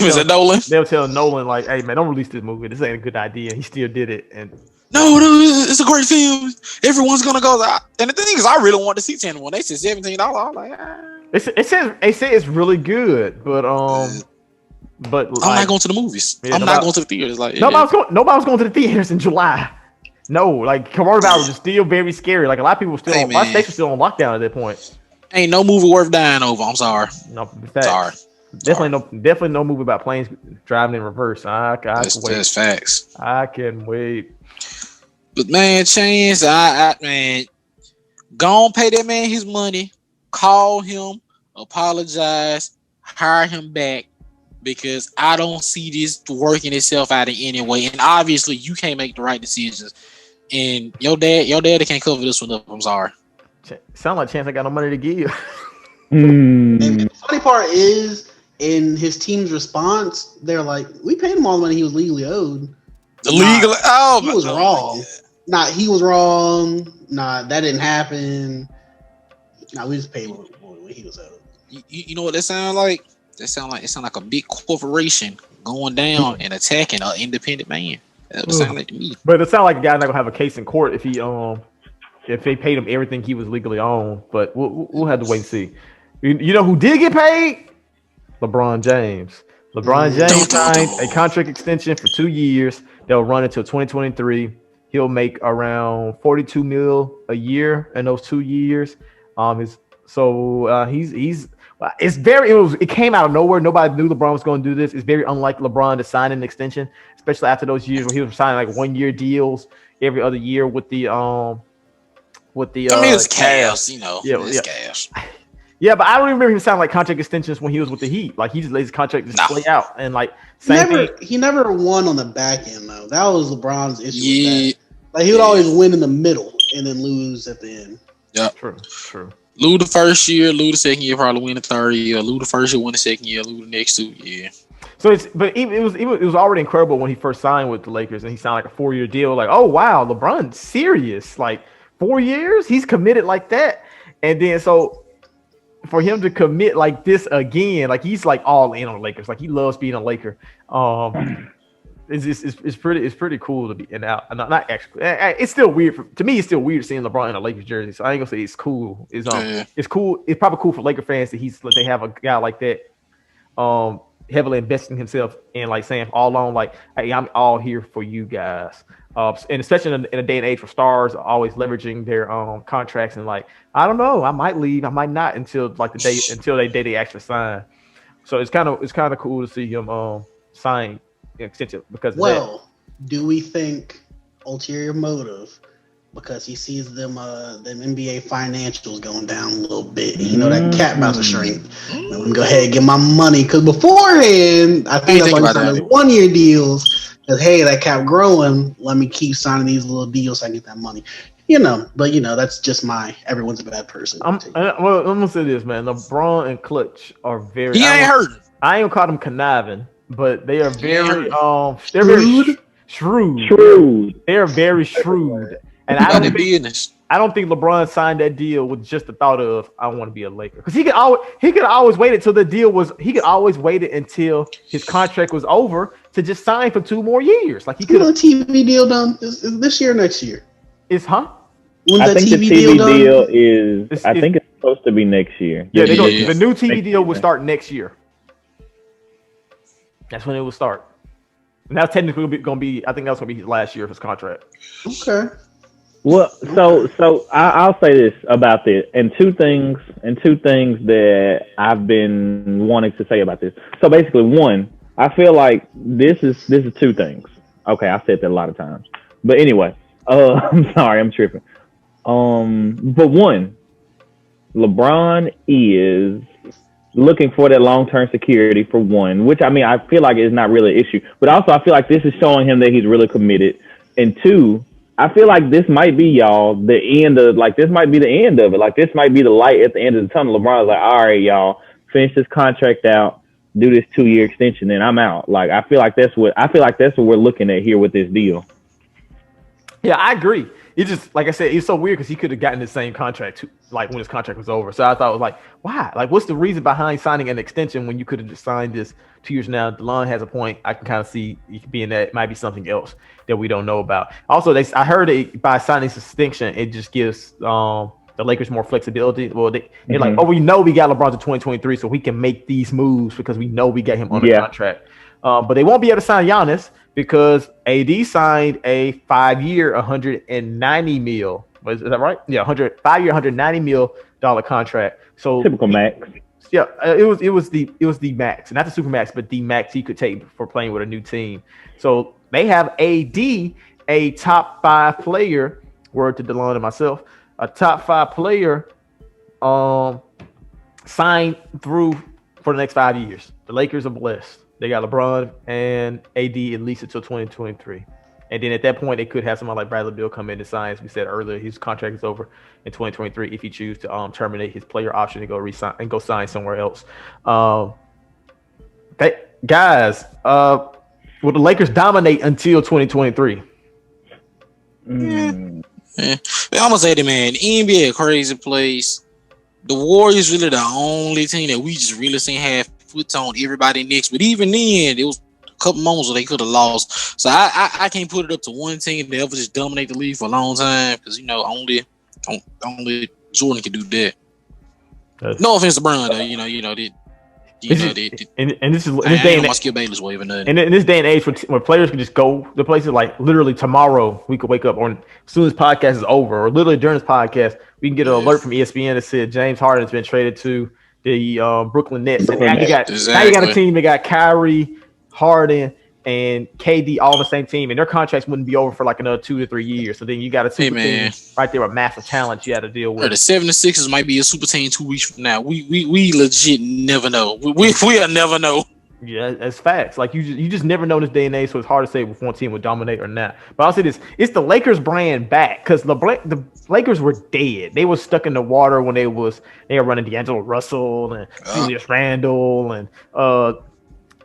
were telling Nolan like, hey man, don't release this movie. This ain't a good idea. He still did it, and. No, it's a great film. Everyone's gonna go. And the thing is, I really want to see 10 when they said $17. I'm like, It says it's really good, but like, I'm not going to the movies. Yeah, I'm not going to the theaters. Like nobody's going to the theaters in July. No, like coronavirus is still very scary. Like a lot of people still, a lot of states are still on lockdown at that point. Ain't no movie worth dying over. I'm sorry. No, sorry. Definitely no movie about planes driving in reverse. That's facts. I can wait. But man, Chance, man, go on, pay that man his money, call him, apologize, hire him back, because I don't see this working itself out in any way. And obviously, you can't make the right decisions. And your daddy can't cover this one up. I'm sorry. Sound like Chance I got no money to give. And the funny part is, in his team's response, they're like, "We paid him all the money he was legally owed." He was wrong. He was wrong. That didn't happen. We just paid him what he was owed. You know what that sound like? It sound like a big corporation going down and attacking an independent man. That would sound like to me. But it sounds like the guy's not gonna have a case in court if they paid him everything he was legally on. But we'll have to wait and see. You know who did get paid? LeBron James. LeBron James signed a contract extension for 2 years that will run until 2023. He'll make around $42 million a year in those 2 years. It came out of nowhere. Nobody knew LeBron was going to do this. It's very unlike LeBron to sign an extension, especially after those years where he was signing like 1 year deals every other year with the it's cash, it's cash. Yeah, but I don't even remember him sounding like contract extensions when he was with the Heat. Like he just let his contract just play out, and like he never won on the back end though. That was LeBron's issue. Yeah. With that. Like he would always win in the middle and then lose at the end. Yeah, true. Lose the first year, lose the second year, probably win the third year. Lose the first year, win the second year, lose the next 2 years. So it was already incredible when he first signed with the Lakers and he signed like a 4 year deal. Like, oh wow, LeBron's serious. Like 4 years. He's committed like that, and then so for him to commit like this again, like he's like all in on the Lakers. Like he loves being a Laker. It's pretty cool to be and out. Not actually. It's still weird to me. It's still weird seeing LeBron in a Lakers jersey. So I ain't gonna say it's cool. It's cool. It's probably cool for Laker fans that they have a guy like that, heavily investing himself in, like saying all along, like, hey, I'm all here for you guys. And especially in a day and age where stars are always leveraging their contracts and like, I don't know, I might leave, I might not until they actually sign. So it's kind of cool to see him sign extension because do we think ulterior motive because he sees them NBA financials going down a little bit? You know that cap about to shrink. Let me go ahead and get my money because beforehand I think that's why he signed 1 year deals. Because hey, that cap growing, let me keep signing these little deals so I can get that money. But that's just everyone's a bad person. I'm gonna say this, man. LeBron and Clutch are very. He ain't hurt. I ain't gonna call them conniving, but they are very they're very shrewd. They're very shrewd, and I don't think LeBron signed that deal with just the thought of I want to be a Laker, because he could always wait until the deal was. He could always wait until his contract was over to just sign for 2 more years. Like he could. The TV deal done is this year or next year? I think the TV deal is. I think it's supposed to be next year. Yeah, the new TV deal will start next year. That's when it will start. And that's technically going to be. I think that's going to be his last year of his contract. Okay. Well, so I'll say this about this, and two things that I've been wanting to say about this. So basically, one, I feel like this is 2 things. Okay, I've said that a lot of times, but anyway, I'm sorry, I'm tripping. But one, LeBron is looking for that long-term security for one, which I mean I feel like is not really an issue, but also I feel like this is showing him that he's really committed, and 2. I feel like this might be the end of this might be the end of it. Like this might be the light at the end of the tunnel. LeBron's like, all right, y'all, finish this contract out, do this 2-year extension, then I'm out. Like I feel like that's what we're looking at here with this deal. Yeah, I agree. It just, like I said, it's so weird because he could have gotten the same contract like when his contract was over. So I thought it was like, why? Like, what's the reason behind signing an extension when you could have just signed this 2 years now? DeLon has a point. I can kind of see it being that it might be something else that we don't know about. Also, I heard by signing this extension, it just gives the Lakers more flexibility. Well, they're like, we know we got LeBron to 2023, so we can make these moves because we know we got him on a contract. But they won't be able to sign Giannis because AD signed a 5-year, $190 million. Is that right? Yeah, 5-year, $190 million contract. So typical max. Yeah, it was the max, not the super max, but the max he could take for playing with a new team. So they have AD, a top 5 player. Word to DeLon and myself, a top 5 player, signed through for the next 5 years. The Lakers are blessed. They got LeBron and AD at least until 2023. And then at that point, they could have someone like Bradley Beal come in and sign. As we said earlier, his contract is over in 2023 if he chooses to terminate his player option and go resign and go sign somewhere else. Guys, will the Lakers dominate until 2023? Yeah. I'm gonna say that, man. The NBA a crazy place. The Warriors really the only team that we just really seen have foot on everybody next. But even then, it was a couple moments where they could have lost. So I can't put it up to one team that ever just dominate the league for a long time because only Jordan can do that. No offense to Brown though, and this is this day and age. Skip Bayless wave or nothing. And in this day and age, where players can just go the places like literally tomorrow, we could wake up, or as soon as podcast is over, or literally during this podcast, we can get an alert from ESPN that said James Harden has been traded to the Brooklyn Nets. And now you got a team that got Kyrie, Harden, and KD all on the same team, and their contracts wouldn't be over for like another 2 to 3 years. So then you got a super team right there with massive talent you had to deal with. The 76ers might be a super team 2 weeks from now. We legit never know. We'll never know. Yeah, that's facts. Like you just never know in this day and age, so it's hard to say if one team would dominate or not. But I'll say this: it's the Lakers brand back because the Lakers were dead. They were stuck in the water when they were running D'Angelo Russell and Julius Randle and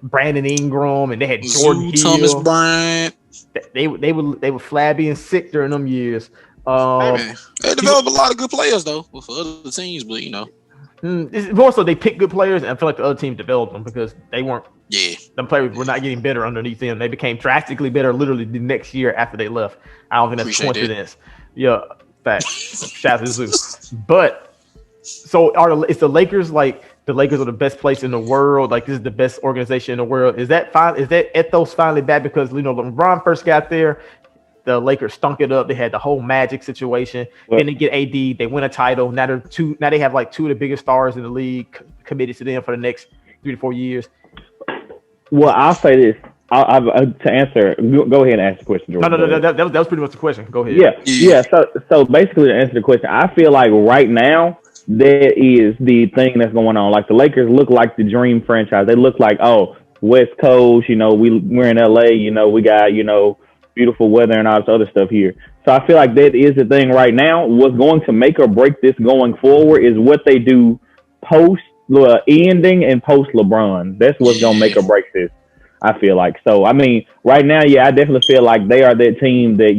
Brandon Ingram, and they had Jordan Hill, Thomas Bryant. They were flabby and sick during them years. They developed a lot of good players though for other teams, but it's more so they pick good players, and I feel like the other team developed them because they weren't. Yeah, them players were not getting better underneath them. They became drastically better literally the next year after they left. I don't think that's a coincidence. Yeah, facts. Shout out to Zeus. But so is the Lakers like the Lakers are the best place in the world? Like this is the best organization in the world. Is that fine? Is that ethos finally back? Because when LeBron first got there, the Lakers stunk it up. They had the whole Magic situation. Then they get AD. They win a title. Now they have like two of the biggest stars in the league committed to them for the next 3 to 4 years. Well, I'll say this. To answer, go ahead and ask the question, Jordan. No. That was pretty much the question. Go ahead. Yeah. So basically, to answer the question, I feel like right now that is the thing that's going on. Like the Lakers look like the dream franchise. They look like West Coast. We're in LA. We got beautiful weather and all this other stuff here. So I feel like that is the thing right now. What's going to make or break this going forward is what they do post ending and post LeBron. That's what's gonna make or break this, I feel like. So I mean, right now, I definitely feel like they are that team that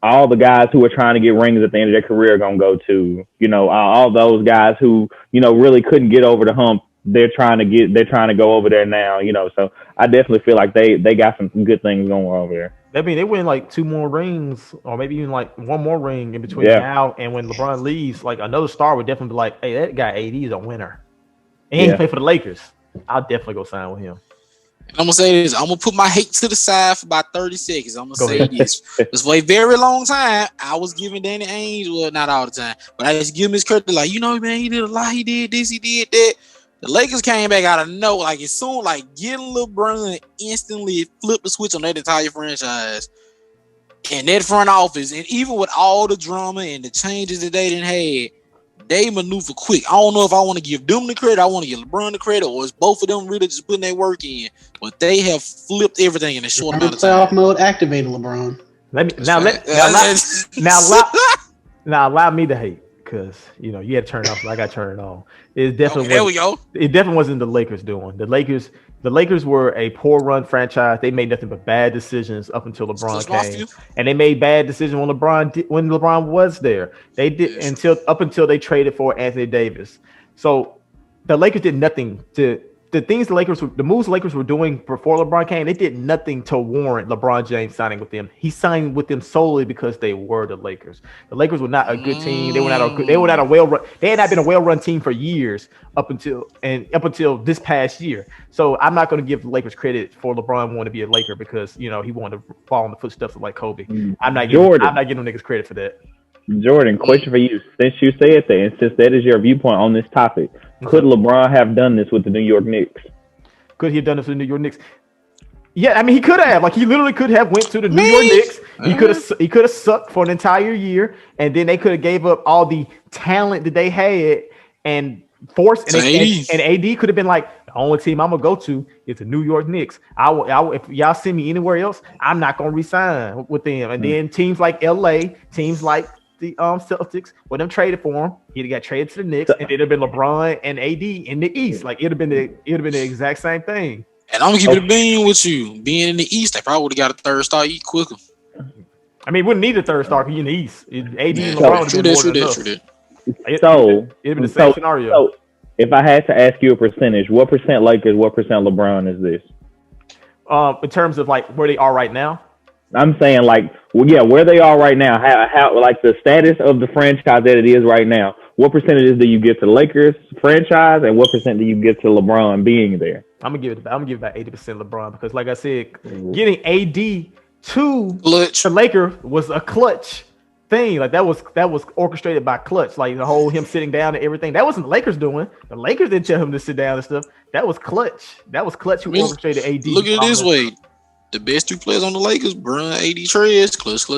all the guys who are trying to get rings at the end of their career are gonna go to. All those guys who really couldn't get over the hump, they're trying to go over there now. So I definitely feel like they got some good things going over there. I mean, they win like 2 more rings, or maybe even like 1 more ring in between now and when LeBron leaves. Like another star would definitely be like, "Hey, that guy AD is a winner, and he played for the Lakers. I'll definitely go sign with him." And I'm gonna say this. I'm gonna put my hate to the side for about 30 seconds. I'm gonna say this. Because for a very long time, I was giving Danny Ainge, well, not all the time, but I just give him his credit. Like, man, he did a lot. He did this. He did that. The Lakers came back out of nowhere. Like, as soon like getting LeBron instantly flipped the switch on that entire franchise. And that front office, and even with all the drama and the changes that they didn't have, they maneuver quick. I don't know if I want to give them the credit, I want to give LeBron the credit, or is both of them really just putting their work in. But they have flipped everything in a short amount of time. Playoff mode activated LeBron. Allow me to hate. Because you had to turn it off, so I got to turn it on. It definitely there we go. It definitely wasn't the Lakers doing. The Lakers were a poor run franchise. They made nothing but bad decisions up until LeBron came, and they made bad decisions when LeBron was there. They did until they traded for Anthony Davis. So the Lakers did nothing to. The moves the Lakers were doing before LeBron came, they did nothing to warrant LeBron James signing with them. He signed with them solely because they were the Lakers. The Lakers were not a good team. They were not a well-run. They had not been a well-run team for years up until this past year. So I'm not going to give the Lakers credit for LeBron wanting to be a Laker because he wanted to fall in the footsteps of like Kobe. I'm not giving them niggas credit for that. Jordan, question for you. Since you said that, and since that is your viewpoint on this topic, could LeBron have done this with the New York Knicks? Could he have done this with the New York Knicks? Yeah, I mean, he could have. Like, he literally could have went to the New York Knicks. He could have sucked for an entire year, and then they could have gave up all the talent that they had and forced. And AD could have been like, the only team I'm gonna go to is the New York Knicks. If y'all send me anywhere else, I'm not gonna resign with them. And then teams like LA, teams like the Celtics, when them traded for him, he'd have got traded to the Knicks, and it'd have been LeBron and AD in the East. Like it'd have been the exact same thing. And I'm gonna keep it a bean with you. Being in the East, they probably would have got a third star quicker. I mean, wouldn't need a third star because you're in the East. AD and LeBron would have been more than enough. It'd been the same scenario. So if I had to ask you a percentage, what percent Lakers, what percent LeBron is this? In terms of like where they are right now. I'm saying where they are right now, how like the status of the franchise that it is right now. What percentages do you give to the Lakers franchise, and what percent do you give to LeBron being there? I'm gonna give it about 80% LeBron because, like I said, getting AD to the Lakers was a clutch thing. Like that was orchestrated by Clutch. Like the whole him sitting down and everything. That wasn't the Lakers doing. The Lakers didn't tell him to sit down and stuff. That was Clutch. That was Clutch who orchestrated AD. Look at it this way. The best 2 players on the Lakers, Bron, AD, Trez, clutch.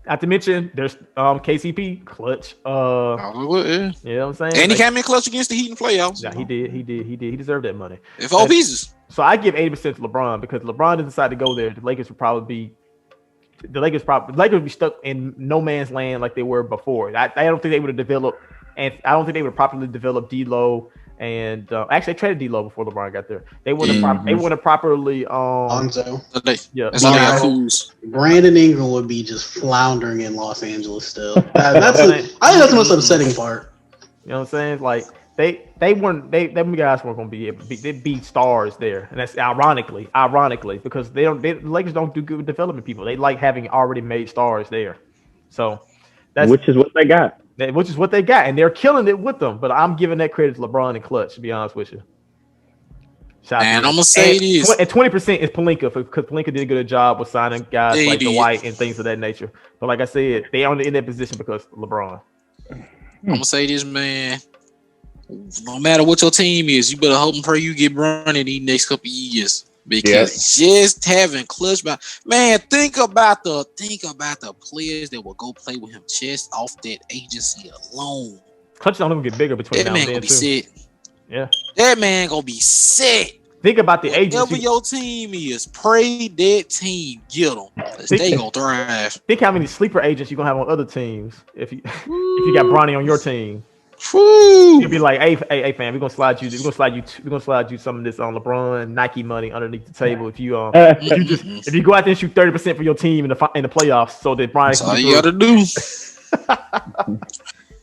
Not to mention, there's KCP, clutch. You know what I'm saying? And he came in clutch against the Heat in playoffs. Yeah, he did. He deserved that money. And 4 pieces. So I give 80% to LeBron because LeBron didn't decide to go there. The Lakers would be stuck in no man's land like they were before. I don't think they would have developed, and I don't think they would have properly developed D'Lo And actually, they traded D'Lo before LeBron got there. They wouldn't properly. Lonzo. Yeah, That's all they got fools. Brandon Ingram would be just floundering in Los Angeles still. I think that's the most upsetting part. You know what I'm saying? Like them guys weren't gonna be stars there, and that's ironically because the Lakers don't do good with development people. They like having already made stars there. So which is what they got. And they're killing it with them. But I'm giving that credit to LeBron and Clutch, to be honest with you. And I'm gonna say this. And 20% is Pelinka because Pelinka did a good job with signing guys like Dwight and things of that nature. But like I said, they only in that position because of LeBron. I'm gonna say this, man. No matter what your team is, you better hope and pray you get running these next couple of years. Because just having Clutch, man, think about the players that will go play with him just off that agency alone. Clutch don't even get bigger between now and then. That man gonna be set. Yeah, that man gonna be set. Think about the agency. Whatever your team is, pray that team get them. They gonna thrive. Think how many sleeper agents you gonna have on other teams if you got Bronny on your team. You'll be like, hey, fam, we're gonna slide you some of this on LeBron Nike money underneath the table if you if you go out there and shoot 30% for your team in the playoffs, so that Brian. That's all you gotta do.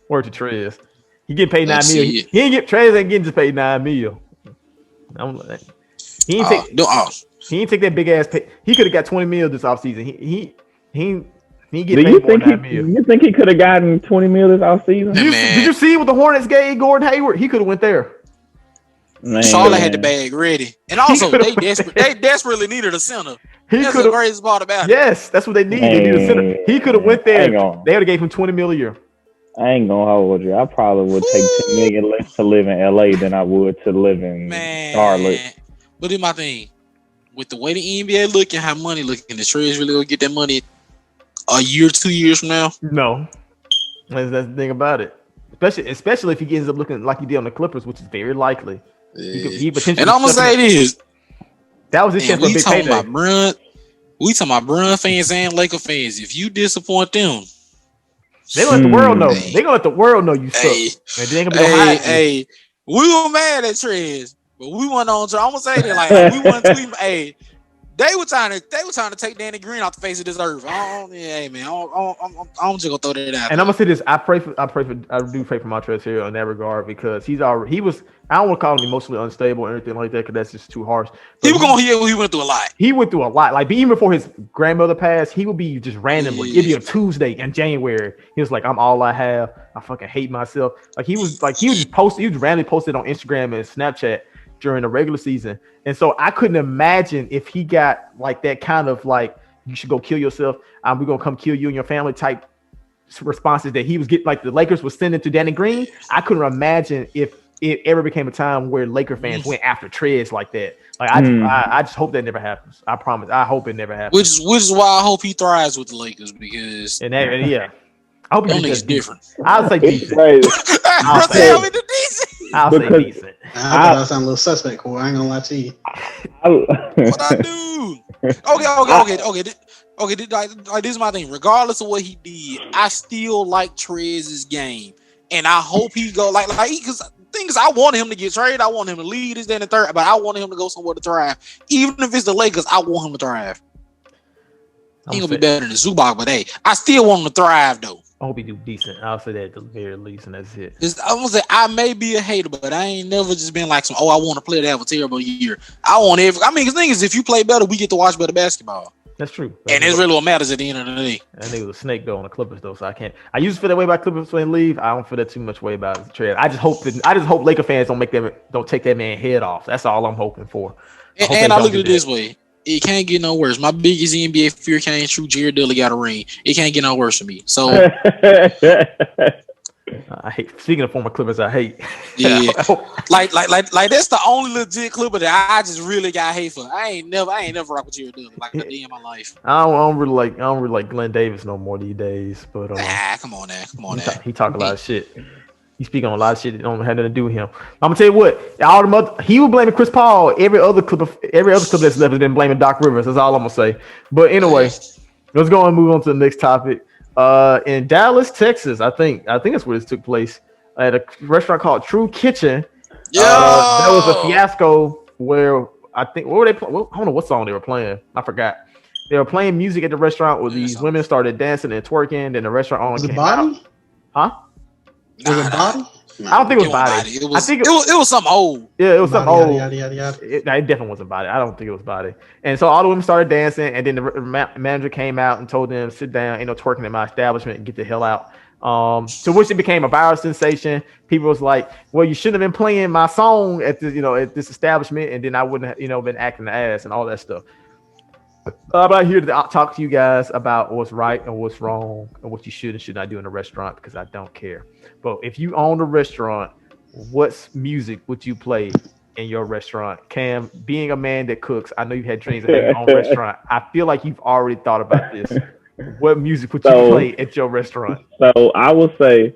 Word to Trez. He getting paid $9 million. Trez ain't getting just paid $9 million. He ain't take that big ass pay. He could have got $20 million this offseason. He get paid more than $9 million. You think he could have gotten $20 million this offseason? Did you see what the Hornets gave Gordon Hayward? He could have went there. Charlotte had the bag ready, and also they desperately needed a center. That's the greatest part about it. Yes, that's what they needed. They needed a center. He could have went there. They would have gave him $20 million a year. I ain't gonna hold you. I probably would take $10 million less to live in LA than I would to live in Charlotte. But here's my thing: with the way the NBA looking, how money looking, the Trez really gonna get that money a year, 2 years from now? No, that's the thing about it. Especially if he ends up looking like he did on the Clippers, which is very likely. He potentially. And I'm gonna say this: that was his chance for a big payday. We talking about Brun fans and Laker fans. If you disappoint them. They gonna let the world know. They gonna let the world know you suck. And they ain't gonna be hey, we were mad at Trez, but we went on. I'm gonna say that like we want to tweet. Hey, they were trying to take Danny Green off the face of this earth. I'm just gonna throw that out. And I'm gonna say this: I do pray for Montrezl here in that regard because he was. I don't want to call him emotionally unstable or anything like that because that's just too harsh. He went through a lot. He went through a lot. Like even before his grandmother passed, he would be just randomly. It'd be a Tuesday in January. He was like, "I'm all I have. I fucking hate myself." He was just post. He was randomly posted on Instagram and Snapchat during the regular season. And so I couldn't imagine if he got like that kind of like, you should go kill yourself. We're going to come kill you and your family type responses that he was getting, like the Lakers was sending to Danny Green. I couldn't imagine if it ever became a time where Laker fans went after Trez like that. Like I just hope that never happens. I promise. I hope it never happens. Which is why I hope he thrives with the Lakers because I hope he's different. I'll say decent. I'll say decent. I thought I sound a little suspect, Corey. I ain't gonna lie to you. What I do? Okay. Like this is my thing. Regardless of what he did, I still like Trez's game, and I hope he go because things I want him to get traded. I want him to lead this, then the third, but I want him to go somewhere to thrive. Even if it's the Lakers, I want him to thrive. He gonna be better than Zubac, but hey, I still want him to thrive though. I hope he do decent. I'll say that at the very least, and that's it. I'm gonna say I may be a hater, but I ain't never just been like I want a player to have a terrible year. The thing is, if you play better, we get to watch better basketball. That's true. And it's really what matters at the end of the day. That nigga was a snake though on the Clippers though, so I can't. I used to feel that way about Clippers when they leave. I don't feel that too much way about the trade. I just hope Laker fans don't take that man head off. That's all I'm hoping for. And I look at it this way. It can't get no worse. My biggest NBA fear came true. Jared Dudley got a ring. It can't get no worse for me. So I hate. Speaking of former Clippers, I hate. Yeah, like that's the only legit Clipper that I just really got hate for. I ain't never rock with Jared Dudley like a day in my life. I don't really like Glenn Davis no more these days. But come on now. He talk a lot of shit. He speaking on a lot of shit that don't have nothing to do with him. I'm gonna tell you what, he was blaming Chris Paul. Every other clip that's left has been blaming Doc Rivers. That's all I'm gonna say. But anyway, let's go and move on to the next topic. In Dallas, Texas, I think that's where this took place at a restaurant called True Kitchen. Yeah, that was a fiasco where I think what were they? I don't know what song they were playing. I forgot. They were playing music at the restaurant where these women started dancing and twerking. Then the restaurant owner came out. Huh? Was it Body? I don't think it was Body. I think it was something old. Yeah, it was something old. Yada. It definitely wasn't Body. I don't think it was Body. And so all the women started dancing, and then the manager came out and told them, "Sit down, ain't no twerking in my establishment, and get the hell out." To which it became a viral sensation. People was like, "Well, you shouldn't have been playing my song at this, at this establishment, and then I wouldn't have, been acting the ass and all that stuff." I'm not here to talk to you guys about what's right and what's wrong and what you should and should not do in a restaurant because I don't care. But if you own a restaurant, what music would you play in your restaurant? Cam, being a man that cooks, I know you've had dreams of having your own restaurant. I feel like you've already thought about this. What music would you play at your restaurant? So I will say,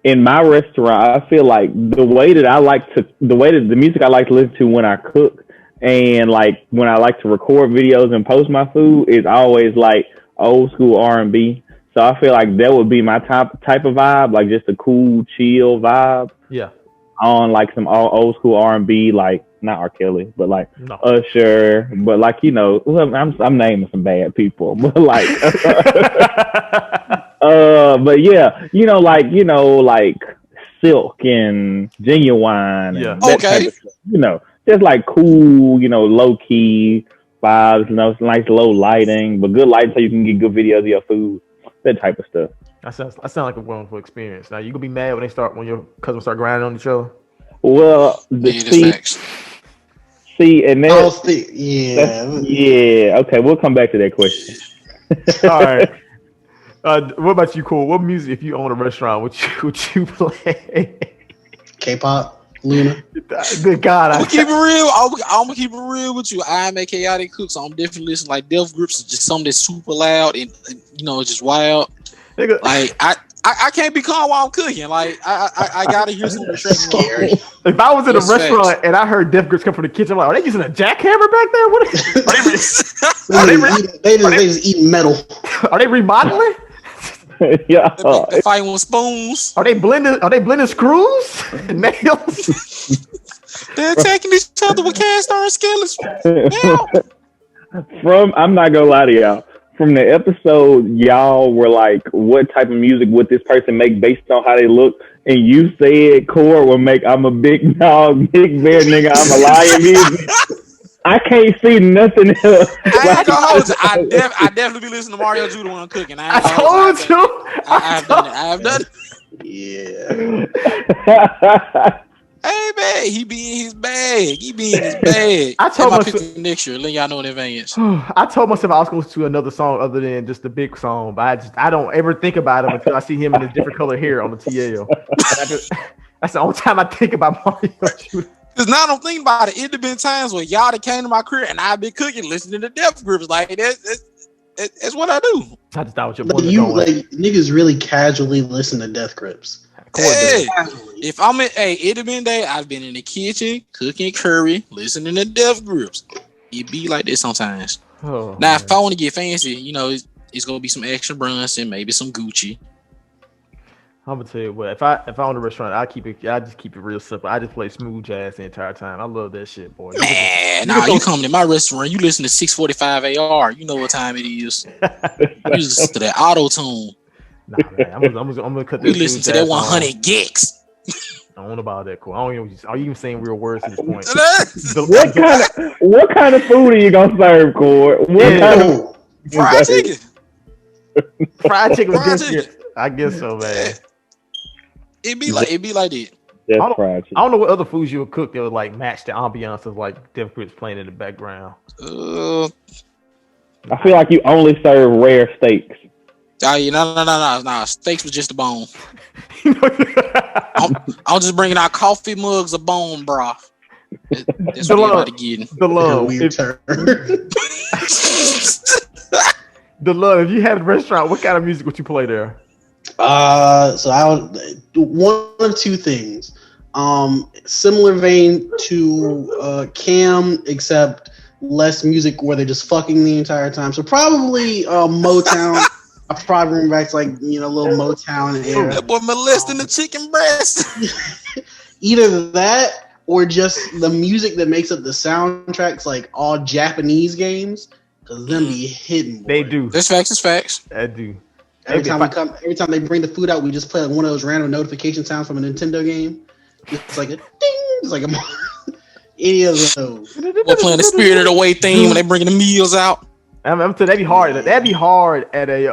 in my restaurant, I feel like the music I like to listen to when I cook and like when I like to record videos and post my food is always like old school R&B. So I feel like that would be my type of vibe, like just a cool, chill vibe. Yeah. On like some old school R&B, like not R. Kelly, but like Usher, but like I'm naming some bad people, but like, but yeah, like Silk and Genuine, yeah, and that type of stuff, just like cool, low key vibes, nice low lighting, but good lighting so you can get good videos of your food, that type of stuff. That sounds like a wonderful experience. Now you gonna be mad when your cousins start grinding on each other. Well, see, and then okay, we'll come back to that question. All right. What about you, Cole? What music, if you own a restaurant, would you play? K-pop. Luna. Good God, I'm gonna keep it real. I'm gonna keep it real with you. I am a chaotic cook, so I'm definitely listening. Like Death Grips is just something that's super loud and just wild. Nigga. Like I can't be calm while I'm cooking. Like I gotta hear something scary. If I was in a restaurant and I heard Death Grips come from the kitchen, I'm like, are they using a jackhammer back there? They just eating metal. Are they remodeling? Yeah, they fighting with spoons. Are they blending screws and nails? They're attacking each other with cast iron skillets. I'm not gonna lie to y'all. From the episode, y'all were like, "What type of music would this person make based on how they look?" And you said, "Core will make I'm a big dog, big bear nigga, I'm a lion music." I can't see nothing else. I ain't gonna hold you. I definitely be listening to Mario Judah when I'm cooking. I told you. I have done it. Yeah. Hey man, he be in his bag. I told myself next year. Let y'all know in advance. I told myself I was going to another song other than just the big song, but I don't ever think about him until I see him in his different color hair on the TL. That's the only time I think about Mario Judah. Cause now I'm thinking about it. It'd have been times where y'all that came to my crib and I've been cooking, listening to Death Grips. Like that's what I do. I just thought niggas really casually listen to Death Grips. Hey, if I'm it'd have been day I've been in the kitchen cooking curry, listening to Death Grips. It be like this sometimes. Oh, now, if I want to get fancy, it's gonna be some Action Bronson, maybe some Gucci. I'm gonna tell you what. If I own a restaurant, I just keep it real simple. I just play smooth jazz the entire time. I love that shit, boy. Man, you come to my restaurant, you listen to 645 AR. You know what time it is. You listen to that auto tune. Nah, man, I'm gonna cut that. We listen to that 100 gigs. I don't know about that. Cool. I don't even. Are you even saying real words at this point? What kind of food are you gonna serve, Cord? Fried chicken. Fried chicken with biscuits. I guess so, man. It be like that. That's fried chicken. I don't know what other foods you would cook that would like match the ambiance of like Death Grips playing in the background. I feel like you only serve rare steaks. No. Steaks with just a bone. I'm just bringing out coffee mugs of bone broth. That's what everybody getting. The love. The love. If you had a restaurant, what kind of music would you play there? So I would one of two things. Similar vein to Cam, except less music where they're just fucking the entire time. So probably Motown. I probably bring back to like little Motown era. That boy molesting the chicken breast. Either that or just the music that makes up the soundtracks, like all Japanese games, because them be hidden. They do. That's facts. It's facts. They do. Every time they bring the food out, we just play like one of those random notification sounds from a Nintendo game. It's like a ding. It's like any of those. We're playing the Spirited Away theme when they bringing the meals out. That'd be hard. That'd be hard at a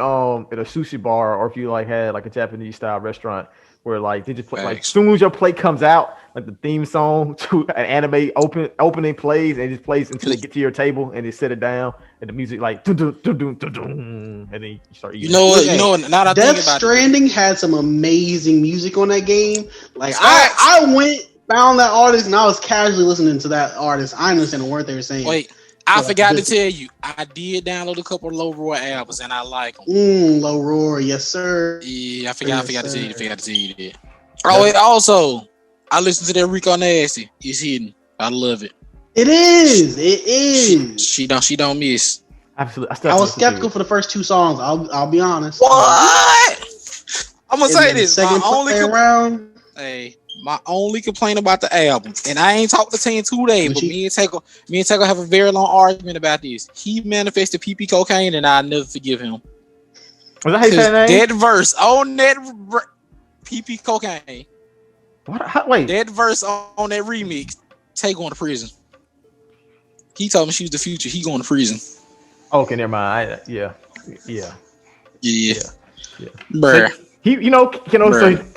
sushi bar, or if you like had like a Japanese style restaurant where like they just play like as soon as your plate comes out, like the theme song to an anime opening plays, and it just plays until they get to your table and they set it down, and the music like dun, dun, dun, dun, dun, dun, and then you start eating. You know what? Now that I think about Stranding had some amazing music on that game. Like I went found that artist and I was casually listening to that artist. I understand the word they were saying. Wait. I forgot to tell you, I did download a couple of Low Roar albums and I like them. Low Roar, yes sir. Yeah, I forgot to tell you that. Oh, wait, also, I listened to that Rico Nasty. It's hidden. I love it. It is. She don't miss. Absolutely. I was skeptical for the first two songs. I'll be honest. What? I'm gonna say this. My only complaint about the album, and I ain't talked to Tay in 2 days, but me and Taco have a very long argument about this. He manifested PP cocaine, and I'll never forgive him. Was that how you say that name? That verse on that PP cocaine. What? Wait. That verse on that remix. Tay going to prison. He told me she was the future. He going to prison. Okay, never mind. Yeah. Bruh.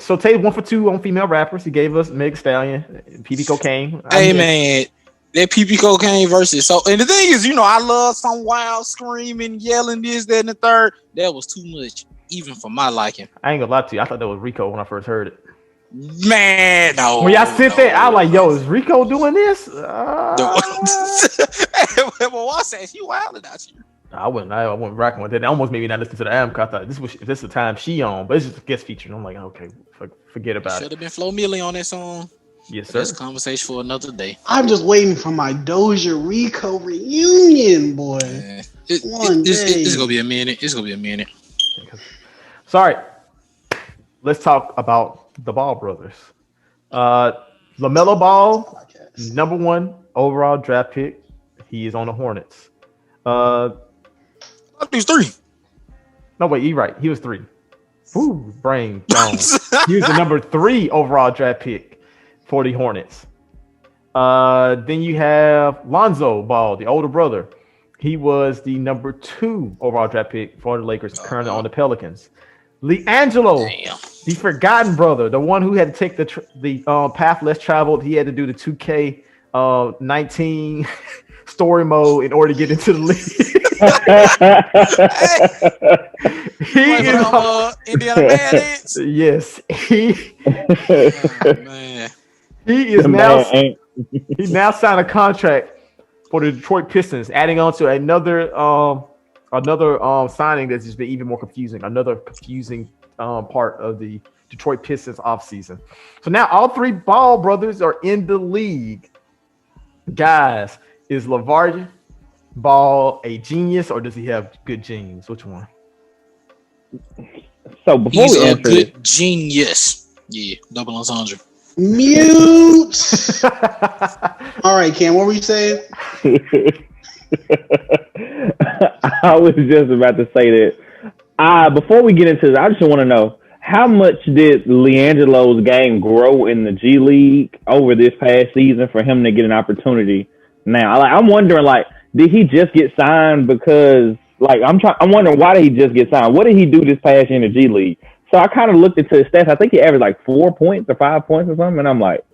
So Tay 1 for 2 on female rappers. He gave us Meg Stallion, PP Cocaine. Hey man, that PP Cocaine versus. So, and the thing is, I love some wild screaming, yelling, this, that, and the third. That was too much, even for my liking. I ain't gonna lie to you. I thought that was Rico when I first heard it. Man, no. When y'all sit there, I was like, yo, is Rico doing this? Well, I said, you wilding out here. I wasn't rocking with it. I almost maybe not listen to the album because I thought this is the time she on, but it's just a guest feature. And I'm like, okay, forget about it. Should have been Flo Milli on that song. Yes, sir. That's a conversation for another day. I'm just waiting for my Doja Rico reunion, boy. It's gonna be a minute. It's gonna be a minute. Sorry. Let's talk about the Ball brothers. LaMelo Ball, number 1 overall draft pick. He is on the Hornets. He's 3. No, wait, you're right. He was 3. Ooh, brain gone. He was the number 3 overall draft pick for the Hornets. Then you have Lonzo Ball, the older brother. He was the number 2 overall draft pick for the Lakers, currently on the Pelicans. LiAngelo, the forgotten brother, the one who had to take the path less traveled. He had to do the 2K19 story mode in order to get into the league. He is Indiana Bandits. Yes, Man. He is now. He now signed a contract for the Detroit Pistons, adding on to another signing that's just been even more confusing. Another confusing part of the Detroit Pistons offseason. So now all 3 Ball brothers are in the league. Guys, is LeVar Ball a genius, or does he have good genes? Which one? So before He's we a answer good this, genius. Yeah, double entendre. Mute. All right, Cam, what were you saying? I was just about to say that. Before we get into this, I just want to know, how much did LiAngelo's game grow in the G League over this past season for him to get an opportunity now? I'm wondering, did he just get signed because, I'm wondering, why did he just get signed? What did he do this past year in the G League? So I kind of looked into his stats. I think he averaged 4 points or 5 points or something. And I'm like,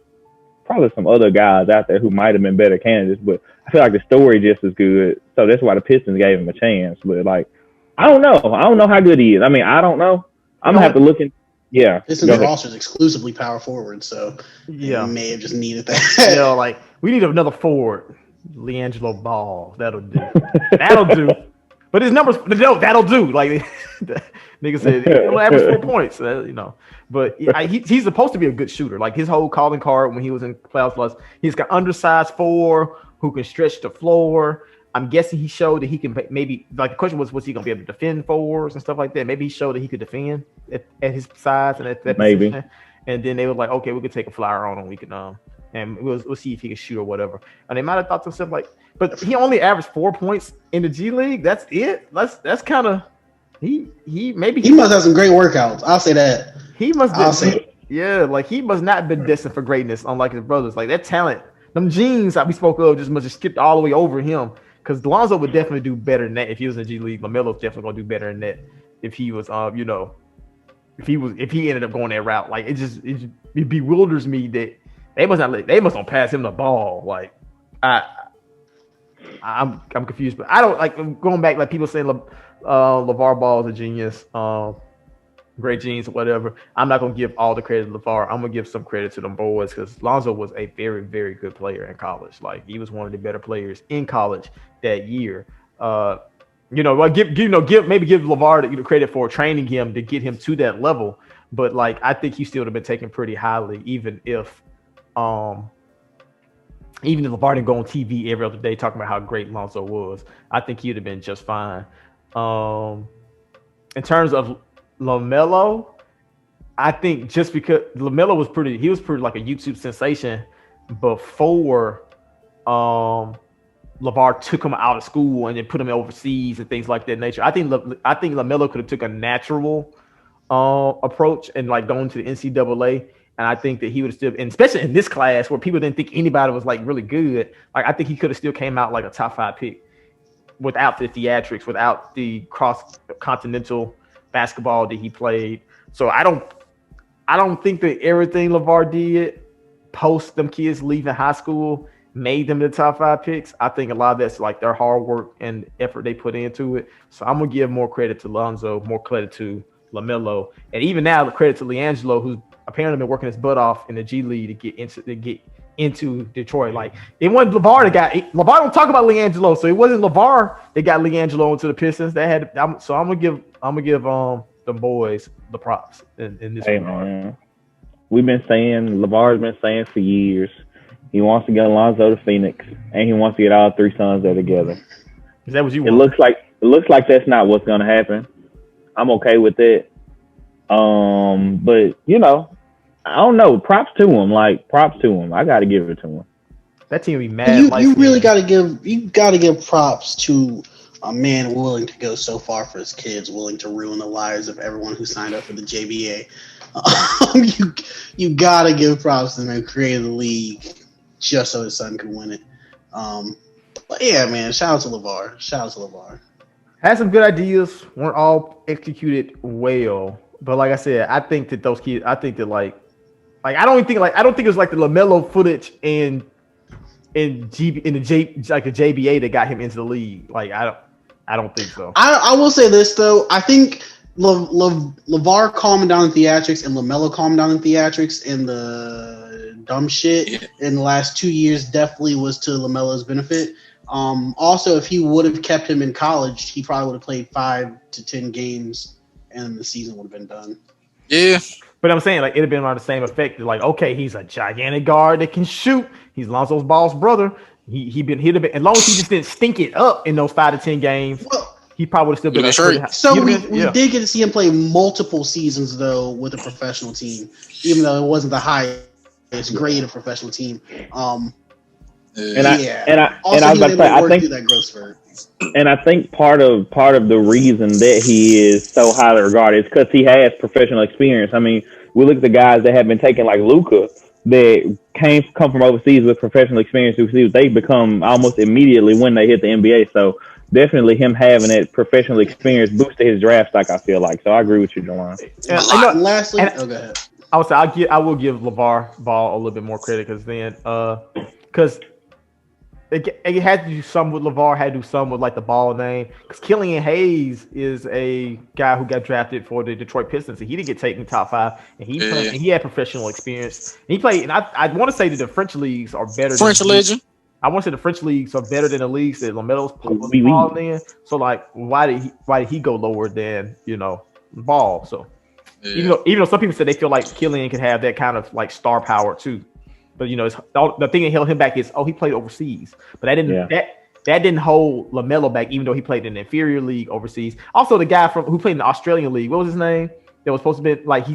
probably some other guys out there who might have been better candidates, but I feel like the story just as good. So that's why the Pistons gave him a chance. But I don't know. I don't know how good he is. I mean, I don't know. I'm gonna have to look in. Yeah. Pistons roster is exclusively power forward, so yeah, they may have just needed that. We need another forward. LiAngelo Ball. That'll do. That'll do. But his numbers, that'll do. Nigga said he'll average 4 points. But he's supposed to be a good shooter. His whole calling card when he was in playoffs, he's got undersized 4 who can stretch the floor. I'm guessing he showed that he can maybe, the question was he going to be able to defend 4s and stuff like that? Maybe he showed that he could defend at his size and at that position. And then they were like, okay, we could take a flyer on him. We can and we'll see if he can shoot or whatever. And they might have thought to themselves like, but he only averaged 4 points in the G League. That's it. That's kind of he must have some great workouts. I'll say that. He must. Like he must not have been destined for greatness, unlike his brothers. Like that talent, them genes that we spoke of, just must have skipped all the way over him. Because Lonzo would definitely do better than that if he was in the G League. LaMelo's definitely gonna do better than that if he was, if he ended up going that route. Like it bewilders me that they must not pass him the ball. Like I'm confused, but I don't like going back. Like people saying LeVar Ball is a genius, great genes or whatever. I'm not gonna give all the credit to LeVar. I'm gonna give some credit to them boys because Lonzo was a very, very good player in college. Like he was one of the better players in college that year. Give LeVar the credit for training him to get him to that level. But like I think he still would have been taken pretty highly, even if LeVar didn't go on TV every other day talking about how great Lonzo was. I think he'd have been just fine. In terms of LaMelo, I think just because LaMelo was pretty like a YouTube sensation before LeVar took him out of school and then put him overseas and things like that nature. I think LaMelo could have took a natural approach and like going to the NCAA. And I think that he would have still, and especially in this class where people didn't think anybody was like really good, like I think he could have still came out like a top 5 pick without the theatrics, without the cross-continental basketball that he played. So I don't think that everything LeVar did post them kids leaving high school made them the top 5 picks. I think a lot of that's like their hard work and effort they put into it. So I'm gonna give more credit to Lonzo, more credit to LaMelo, and even now the credit to LiAngelo, who's apparently been working his butt off in the G League to get into Detroit. Like it wasn't LeVar that LeVar don't talk about LiAngelo, so it wasn't LeVar that got LiAngelo into the Pistons. I'm gonna give the boys the props in this. Hey man, we've been saying LeVar's been saying for years he wants to get Alonzo to Phoenix and he wants to get all 3 sons there together. Is that what you want? It looks like that's not what's gonna happen. I'm okay with that. But I don't know. Props to him. I got to give it to him. That team would be mad. You really got to give props to a man willing to go so far for his kids, willing to ruin the lives of everyone who signed up for the JBA. You got to give props to the man who created the league just so his son could win it. But yeah, man, shout out to LeVar. Had some good ideas, weren't all executed well. But like I said, I think that those kids, I think that I don't think it was like the LaMelo footage in the JBA that got him into the league. Like I don't think so. I will say this though. I think LeVar calming down the theatrics and LaMelo calming down the theatrics and the dumb shit in the last 2 years definitely was to LaMelo's benefit. Also, if he would have kept him in college, he probably would have played 5 to 10 games and the season would have been done. Yeah. But I'm saying, like, it'd have been around the same effect. Like, okay, he's a gigantic guard that can shoot. He's Lonzo's Ball's brother. He'd have been, as long as he just didn't stink it up in those 5 to 10 games, he probably would have still been. So we did get to see him play multiple seasons though with a professional team, even though it wasn't the highest grade of professional team. I think that growth spurt. And I think part of the reason that he is so highly regarded is because he has professional experience. I mean, we look at the guys that have been taken like Luka that come from overseas with professional experience. They become almost immediately when they hit the NBA. So definitely him having that professional experience boosted his draft stock, I feel like. So I agree with you, Jelon. Lastly, go ahead. I would say I will give LeVar Ball a little bit more credit because it had to do some with LeVar, had to do some with like the Ball name. Because Killian Hayes is a guy who got drafted for the Detroit Pistons, and he didn't get taken top 5, and he had professional experience. And he played, and I want to say that the French leagues are better. French legend. I want to say the French leagues are better than the leagues that LaMelo's ball in. So like, why did he go lower than Ball? So even though some people said they feel like Killian could have that kind of like star power too. But the thing that held him back is he played overseas, but that didn't hold LaMelo back, even though he played in an inferior league overseas. Also, the guy who played in the Australian league, what was his name? That was supposed to be like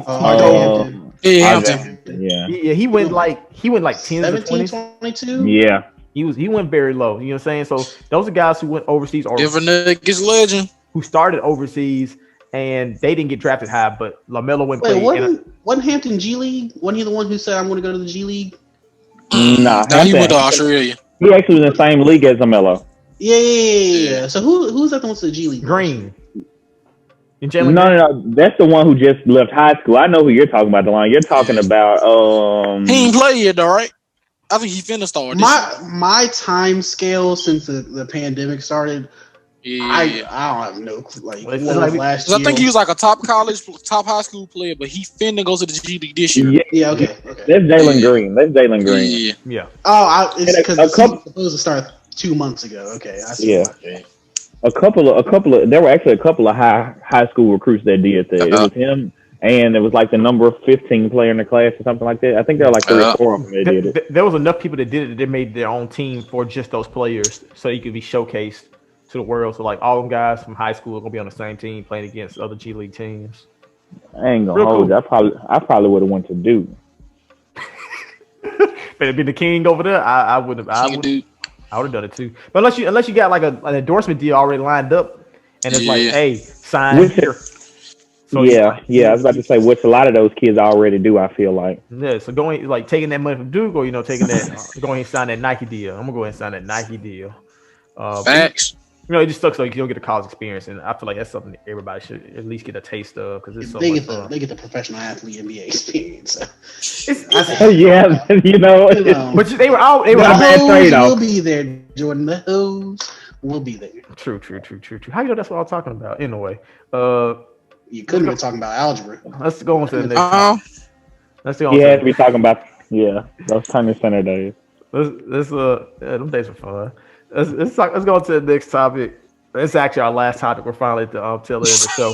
Yeah, He went like 10 17, 20s. 22. Yeah. He went very low. You know what I'm saying? So those are guys who went overseas or Denver Nuggets legend. who started overseas and they didn't get drafted high, but LaMelo went Wait, play. wasn't Hampton G League? Wasn't he the one who said I'm going to go to the G League? Nah, He went to Australia. He actually was in the same league as LaMelo. Yeah. So who's that the one to the G League? Green. No. That's the one who just left high school. I know who you're talking about, DeLon. You're talking about He ain't play yet, though, right? I think he finna start. My time scale since the pandemic started. Yeah. I don't have no clue. Like, what was like last year? I think he was like a top high school player, but he finna go to the G League this year. Yeah, okay. That's Jalen Green. That's Jalen Green. Yeah. Oh, it's because a the season was supposed to start 2 months ago. Okay, I see. Yeah. A couple of there were actually a couple of high school recruits that did that. It was him, and it was like the number 15 player in the class or something like that. I think there were like 3 or 4 of them that did it. There was enough people that did it that they made their own team for just those players, so you could be showcased to the world. So like all them guys from high school are gonna be on the same team playing against other G League teams. I ain't gonna hold you. I probably would have went to Duke. But it'd be the king over there. I would have done it too. But unless you got like an endorsement deal already lined up, and it's like, hey, sign here. So I was about to say, which a lot of those kids already do. I feel like. Yeah. So going like taking that money from Duke, or taking that, going and sign that Nike deal. I'm gonna go ahead and sign that Nike deal. Facts. It just sucks like you don't get a college experience, and I feel like that's something that everybody should at least get a taste of because it's so much fun. They get the professional athlete NBA experience. Yeah, but they were all the hoes will be there, Jordan. The hoes will be there. True. How you know that's what I'm talking about? In a way, you couldn't be talking about algebra. Let's go on to the next one. Let's go on. Yeah, we talking about those Turner Center days. Them days were fun. Let's go on to the next topic. It's actually our last topic. We're finally at the tail end of the show.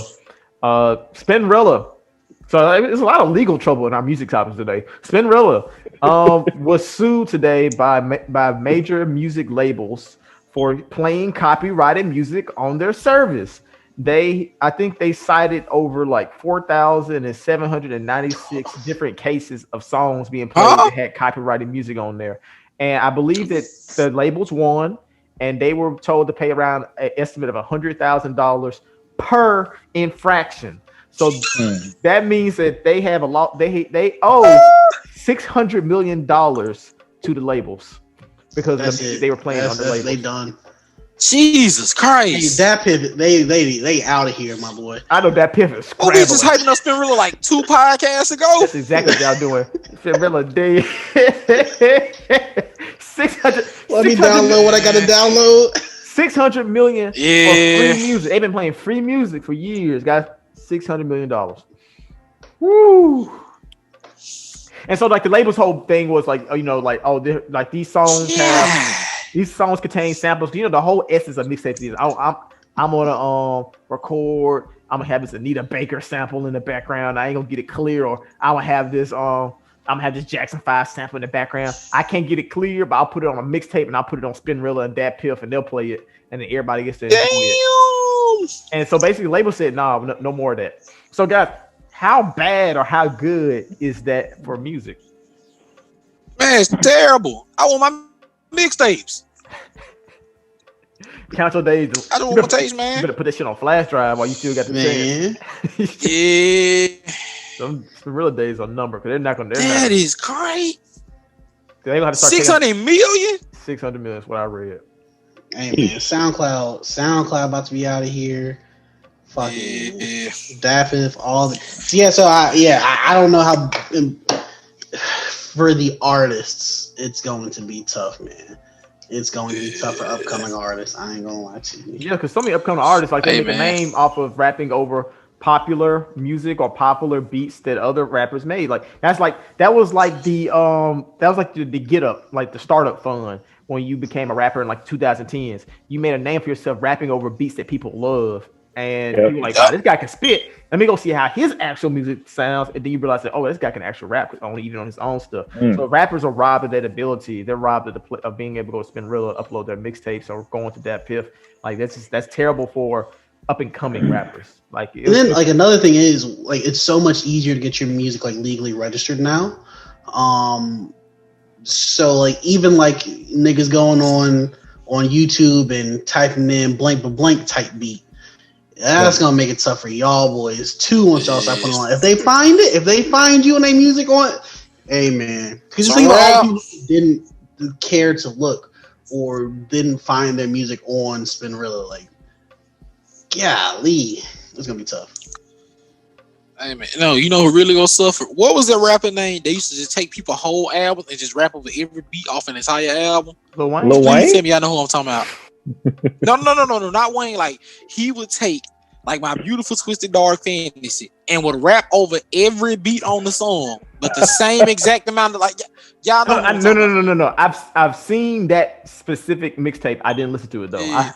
Spinrilla. So there's a lot of legal trouble in our music topics today. Spinrilla was sued today by major music labels for playing copyrighted music on their service. I think they cited over like 4,796 different cases of songs being played that had copyrighted music on there. And I believe that the labels won, and they were told to pay around an estimate of $100,000 per infraction. So that means that they have a lot. They owe $600 million to the labels because they were playing on the labels. They done. Jesus Christ! Hey, that pivot, they out of here, my boy. I know that pivot. Oh, we just hyping up Spinrilla like 2 podcasts ago. That's exactly what y'all doing. Spinrilla D. 600. Let me download what I got to download. 600 million for free music. They've been playing free music for years, guys. $600 million. Woo! And so, like the label's whole thing was like, like these songs these songs contain samples. The whole essence of mixtapes is I'm gonna record. I'm gonna have this Anita Baker sample in the background. I ain't gonna get it clear, or I'm gonna have this Jackson 5 sample in the background. I can't get it clear, but I'll put it on a mixtape and I'll put it on Spinrilla and Dat Piff, and they'll play it, and then everybody gets to enjoy it. And so basically, the label said, no more of that. So guys, how bad or how good is that for music? Man, it's terrible. I want my mixtapes. Count your days. I don't want my tapes, man. You better put that shit on flash drive while you still got the chance. Yeah. Some real days are numbered because they're not going to. That is great. They gonna have to start 600 million. 600 million is what I read. Hey man, SoundCloud about to be out of here. Fucking Daffy, all the So I don't know how for the artists it's going to be tough, man. It's going to be tough for upcoming artists. I ain't gonna lie to you. Yeah, because so many upcoming artists they make a name off of rapping over popular music or popular beats that other rappers made. Like that was like the get up, like the startup fund when you became a rapper in like 2010s. You made a name for yourself rapping over beats that people love. And you're like, wow, this guy can spit. Let me go see how his actual music sounds. And then you realize that, this guy can actually rap only even on his own stuff. So rappers are robbed of that ability. They're robbed of being able to go to Spinrilla, upload their mixtapes, or going to Dat Piff. Like that's terrible for up and coming rappers. Like, and then like another thing is like it's so much easier to get your music like legally registered now. So like even like niggas going on YouTube and typing in blank but blank type beat. That's gonna make it tough for y'all boys too once y'all start putting on. If they find you and their music on it, hey man. Because just think about all people who didn't care to look or didn't find their music on Spinrilla. Like, golly, it's gonna be tough. Hey man, no, you know who really gonna suffer? What was that rapper name? They used to just take people whole albums and just rap over every beat off an entire album. Lil Wayne? Please tell me I know who I'm talking about. No, not Wayne. Like he would take like My Beautiful Twisted Dark Fantasy and would rap over every beat on the song, but the same exact amount of like y'all know. No. I've seen that specific mixtape. I didn't listen to it though. Yeah.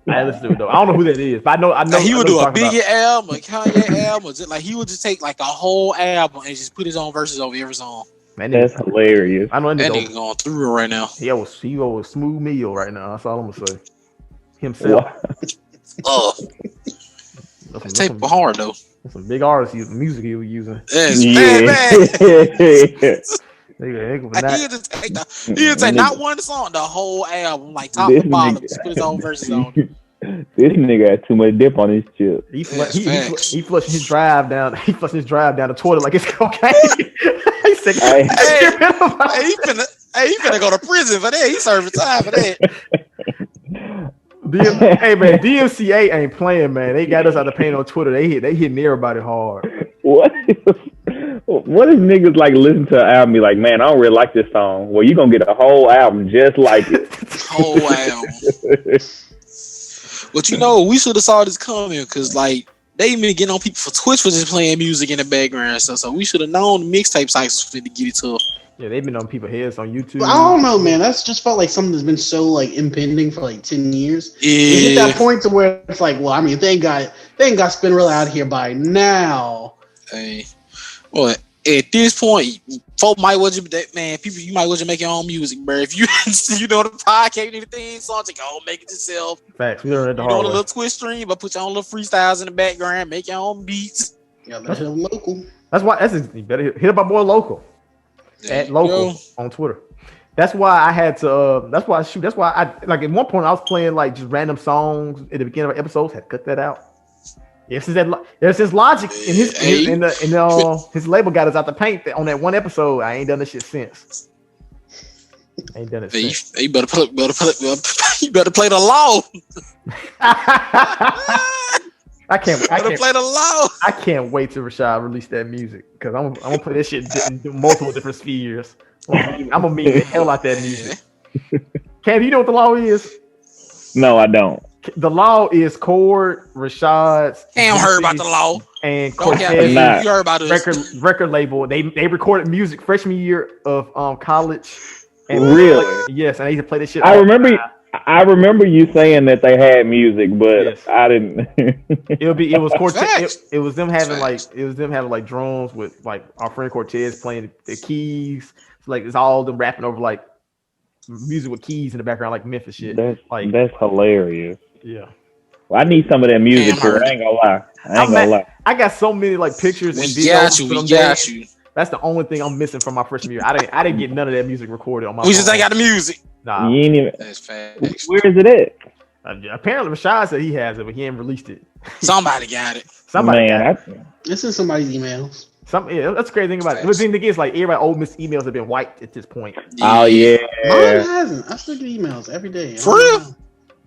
I listened to it though. I don't know who that is, but I know. Like he would do a Biggie album, a Kanye album. Just, like he would just take like a whole album and just put his own verses over every song. Man, that's hilarious. I know that nigga going through it right now. He was smooth meal right now. That's all I'm gonna say. Himself. That tape was hard though. Some big artists using music he was using. Yes, man. He'll take not one song, the whole album, like top to bottom, just put his own verses on. This nigga had too much dip on his chip. He flushing his drive down. He flushing his drive down the toilet like it's cocaine. He finna go to prison for that. He serving time for that. Hey man, DMCA ain't playing, man. They got us out of paint on Twitter. They hitting everybody hard. What if niggas like listen to an album, be like, man, I don't really like this song. Well, you gonna get a whole album just like it. Whole album. But you know, we should have saw this coming because like they even getting on people for Twitch for just playing music in the background and stuff. So we should have known the mixtape sites to get it tough. Yeah, they've been on people's heads on YouTube. I don't know, man. That's just felt like something that's been so like impending for like 10 years. Yeah. It's at that point to where it's like, well, I mean, they ain't got Spinrilla out here by now. Hey, well, at this point, folk might well just man. People, you might well just make your own music, bro. If you know the podcast, anything, songs, you go make it yourself. Facts. We learned the hard way. You know the way. little Twitch stream, but put your own little freestyles in the background, make your own beats. Yeah, that's local. That's why. You better hit up my boy Local. At Local on Twitter. That's why I had to. That's why I like at one point I was playing like just random songs at the beginning of episodes. Had to cut that out. There's his logic in his label got us out the paint on that one episode. I ain't done this shit since. I ain't done it since. You better play the law. I can't play the law. I can't wait till Rashad release that music because I'm gonna play that shit in multiple different spheres. I'm gonna mean the hell out that music. Cam, you know what the law is? No, I don't. The law is Cord, Rashad's. Cam heard about the law and Cortez. You heard about it. Record label. They recorded music freshman year of college. And really? Yes, and I used to play this shit. I remember you saying that they had music, but yes. I didn't. It was Cortez. It was them having like drums with like our friend Cortez playing the keys. Like it's all them rapping over like music with keys in the background, like Memphis shit. That's hilarious. Yeah. Well, I need some of that music here. I ain't gonna lie. I got so many like pictures and videos. We got you. That's the only thing I'm missing from my freshman year. I didn't get none of that music recorded on my. We just ain't got the music. Nah, you ain't even. That's facts. Where is it at? Apparently, Rashad said he has it, but he ain't released it. Somebody got it. It's in somebody's emails. That's the crazy thing about it. The thing is, like, everybody Ole Miss emails have been wiped at this point. Oh yeah, mine hasn't. I still get emails every day. For real?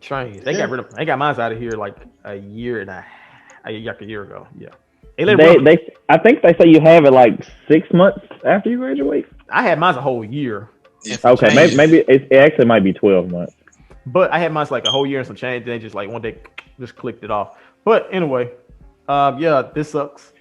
Strange. They got rid of. They got mine out of here like a year ago. Yeah. I think they say you have it like 6 months after you graduate. I had mine a whole year. Okay, maybe it actually might be 12 months. But I had mine like a whole year and some change. They just like one day just clicked it off. But anyway, this sucks.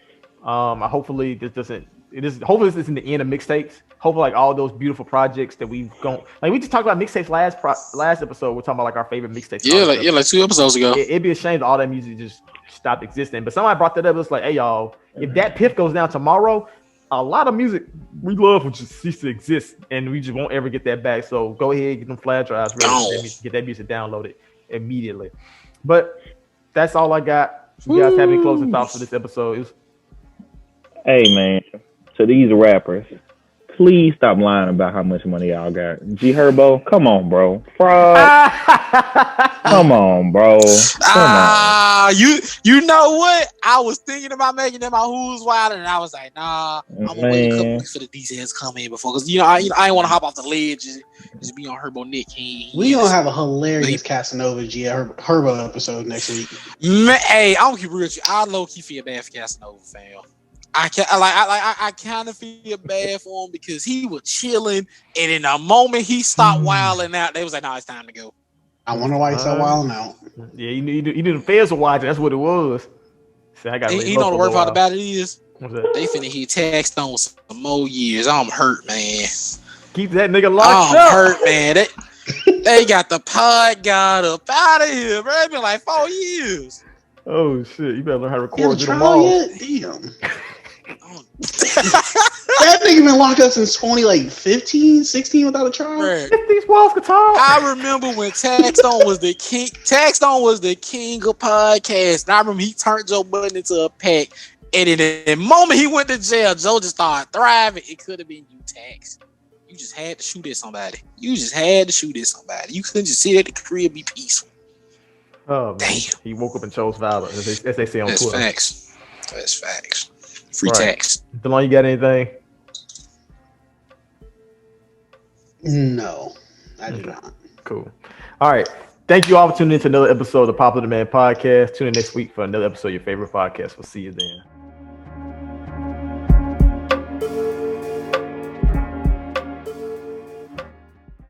Hopefully this isn't the end of mixtapes. Hopefully like all those beautiful projects that we've gone, like we just talked about mixtapes last episode. We're talking about like our favorite mixtapes. Yeah, like 2 episodes ago. It'd be a shame that all that music just stopped existing. But somebody brought that up. It's like, hey y'all, if that piff goes down tomorrow, a lot of music we love will just cease to exist, and we just won't ever get that back. So go ahead, get them flash drives ready, get that music downloaded immediately. But That's all I got. You guys have any closing thoughts for this episode? Hey man, to these rappers, please stop lying about how much money y'all got. G Herbo, come on, bro. Fraud. Come on, bro. You know what? I was thinking about making them my Who's Wild, and I was like, nah, I'm gonna wait a couple weeks for the details come in before, because I ain't want to hop off the ledge and just be on Herbo Nick. We gonna have a hilarious Casanova G Herbo episode next week. Man, hey, I'm gonna keep real with you. I low key feel bad for Casanova, fam. I kind of feel bad for him because he was chilling, and in the moment he stopped wilding out, they was like, "No, it's time to go." I wonder why he's so wilding out. Yeah, you knew the fans were watching. That's what it was. See, I got. You know the worst part about it is what's that? they finna hit tax on some more years. I'm hurt, man. Keep that nigga locked up. I'm hurt, man. They got the pod god up out of here, bro. It's been like 4 years. Oh shit! You better learn how to record. You have a trial yet? Damn. That nigga been locked up since 2015, 16 without a trial. If these walls could talk. I remember when Taxstone was the king. Taxstone was the king of podcasts. And I remember he turned Joe Budden into a pack. And in the moment he went to jail, Joe just started thriving. It could have been you, Tax. You just had to shoot at somebody. You couldn't just sit at the crib and be peaceful. Oh man. Damn. He woke up and chose violence, as they say on Twitter. That's facts. Free tax. DeLon, you got anything? No, I do not. Cool. All right. Thank you all for tuning in to another episode of the Popular Demand Podcast. Tune in next week for another episode of your favorite podcast. We'll see you then.